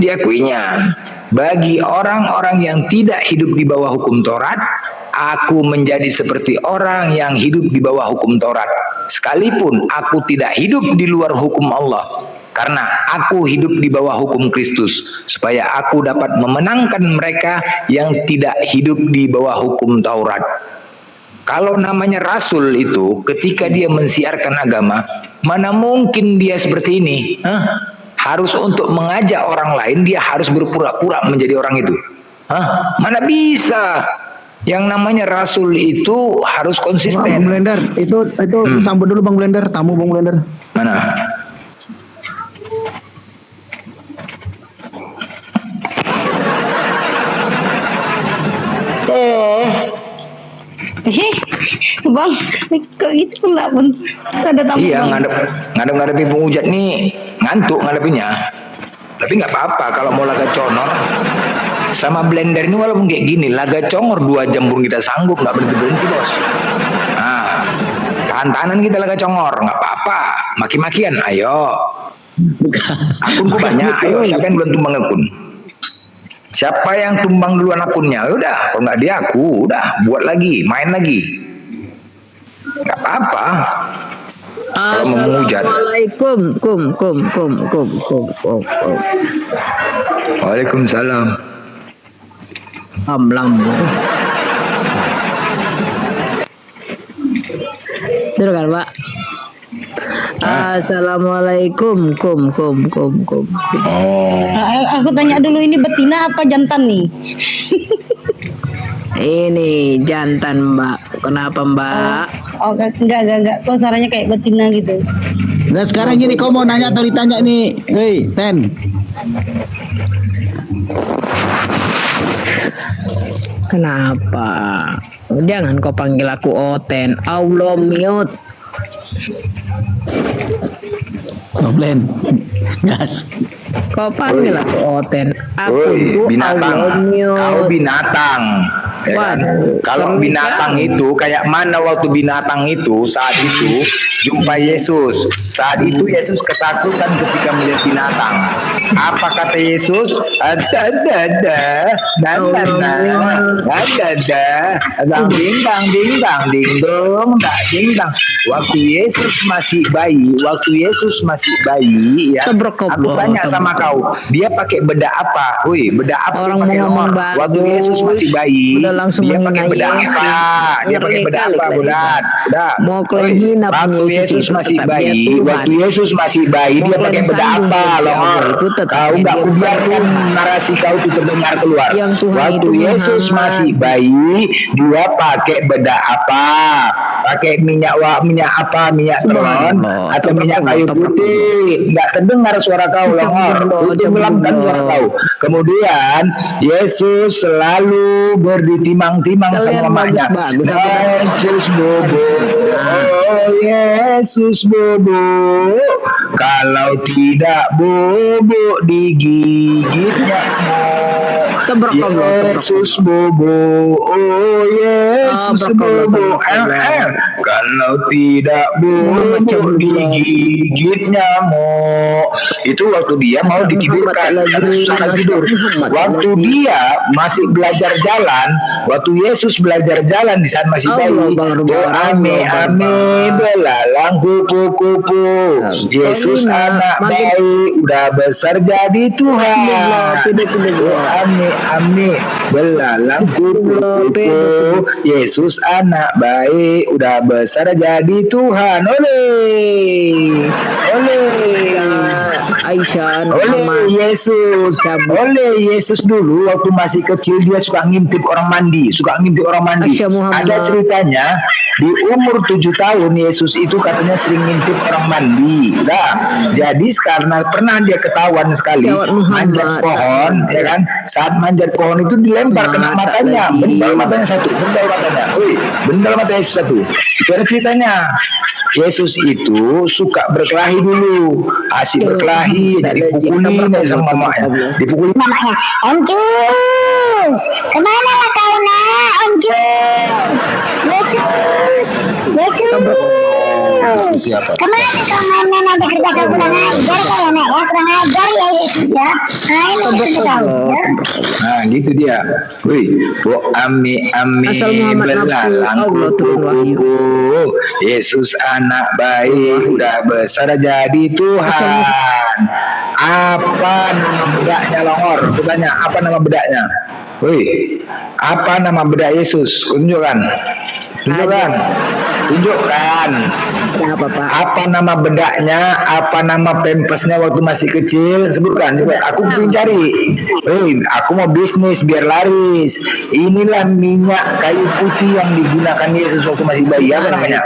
diakuinya. Bagi orang-orang yang tidak hidup di bawah hukum Taurat, aku menjadi seperti orang yang hidup di bawah hukum Taurat. Sekalipun aku tidak hidup di luar hukum Allah, karena aku hidup di bawah hukum Kristus, supaya aku dapat memenangkan mereka yang tidak hidup di bawah hukum Taurat. Kalau namanya rasul itu, ketika dia mensiarkan agama, mana mungkin dia seperti ini? Harus untuk mengajak orang lain, dia harus berpura-pura menjadi orang itu. Mana bisa? Yang namanya rasul itu harus konsisten. Bang Blender, itu sambut dulu Bang Blender, tamu Bang Blender. Mana? Bang, kok gitu pula pun ada tamu. Iya, ngadep-ngadepin penghujat nih ngantuk ngadepinya. Tapi nggak apa-apa kalau mau laga conor sama blender ini, walaupun kayak gini laga congor 2 jam pun kita sanggup, nggak berhenti bos. Nah, tahan-tahanan kita laga congor nggak apa-apa, maki-makian ayo. Akunku banyak, ayo siapa yang duluan tumbang akun? Siapa yang tumbang duluan akunnya? Udah, kalau nggak dia aku, udah buat lagi, main lagi. Nggak apa-apa. Kalau menghujat. Assalamualaikum, kum. Waalaikumsalam. Lambu. Sudah kan, Pak? Assalamualaikum, kum. Oh. Aku tanya dulu, ini betina apa jantan nih? Ini jantan, Mbak. Kenapa, Mbak? Oh, enggak. Kok suaranya kayak betina gitu? Nah sekarang gini, kau mau nanya atau ditanya nih? Hei, Ten. Kenapa? Jangan kau panggil aku Oten. Allah mute. Goblen. Gas. Kau panggil aku Oten. Aku itu Binatang. Allah mute. Kau binatang. Ya kan? Waduh, Kalau binatang itu kayak mana waktu binatang itu saat itu jumpa Yesus. Saat itu Yesus ketakutan ketika melihat binatang. Apa kata Yesus? Ada. Ding-dong. Waktu Yesus masih bayi, ya. Aku tanya sama kau, dia pakai bedak apa? Wih, bedak apa? Orang pakai ngomong nomor? Waktu bagus, Yesus masih bayi, udah langsung dia pakai menghina bedak Yesus. apa? Dia pakai bedak apa, Budat? Mau klaim hina Waktu punya Yesus itu, masih tetap dia bayi, Tuhan. waktu Yesus masih bayi, Mau dia pakai klaim bedak sambung apa, Tuhan, Longor? itu tetap Kau dia nggak Tuhan. kubiarkan narasi kau itu terdengar keluar. Yang Tuhan Waktu itu Yesus Muhammad. masih bayi, dia pakai bedak apa? Pakai minyak apa? Minyak tron atau minyak kayu putih? Nggak terdengar suara kau, Longor. Itu melambkan suara kau. Kemudian Yesus selalu berditimang-timang sama mamanya. Yesus bobo, oh Yesus bobo, kalau tidak bobo digigitnya. Yesus bobo, oh Yesus bobo, kalau tidak bobo digigit nyamuk. Itu waktu dia mau ditidurkan, susah tidur. Waktu dia masih belajar jalan, waktu Yesus belajar jalan di saat masih bayi, ame belalang kupu-kupu. Yesus anak bayi, udah besar jadi Tuhan. Ame belalang kupu-kupu. Yesus anak baik, udah besar jadi Tuhan. Oleh Aisyah, oleh Yesus dulu waktu masih kecil dia suka ngintip orang mandi, Ada ceritanya di umur 7 tahun Yesus itu katanya sering ngintip orang mandi. Nah, jadi karena pernah dia ketahuan sekali manjat pohon, ya kan? Saat manjat pohon itu dilempar kena matanya, bendal matanya. Bendal mata Yesus satu. Itu ada ceritanya. Yesus itu suka berkelahi dulu, asik berkelahi, jadi dipukulin sama mamanya, dipukulin mamanya. Onjus, kemana lah kau nak? Onjus, Yesus, kemana kau main ada kerja kau kurang ajar kau ya nak ya, kurang ajar ya Yesus ya. Nah gitu dia. Wih, ame belalang kupu-kupu. Yesus anak baik, udah besar jadi Tuhan. Apa nama bedaknya, Longor? Kutanya, apa nama bedaknya? Wih, apa nama bedak Yesus? Tunjukkan. Apa nama bedaknya? Apa nama pampasnya waktu masih kecil? Sebutkan. Aku ingin cari. Aku mau bisnis biar laris. Inilah minyak kayu putih yang digunakan Yesus waktu masih bayi. Apa namanya?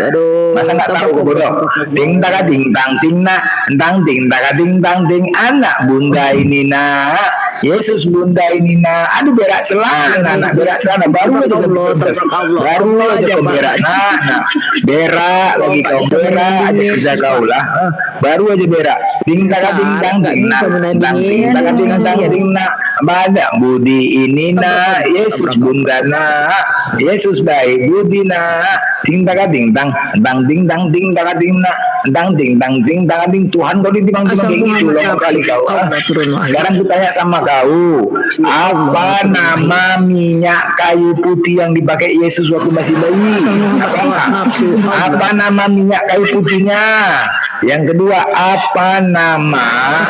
Masa nggak tahu kok bodoh? Ding taka ding tang ting nak, tang ting taka ding tang ting, anak bunda ini nak. Yesus bunda ini nak, aduh berak celana, nak berak celana, baru aja baru aja kau berak, nak berak lagi kau berak aja kerja kau lah, baru aja berak, ding tak ding dang ding nak, badak budi ini nak, Yesus bunda nak, Yesus baik budi nak, ding tak ding dang ding dang ding tak ding nak, dang ding tak ding, Tuhan kau ditimbang kayak gitu loh kali kau. Sekarang ku tanya sama kau, apa nama minyak kayu putih yang dipakai Yesus waktu masih bayi? Apa nama minyak kayu putihnya? Yang kedua, apa nama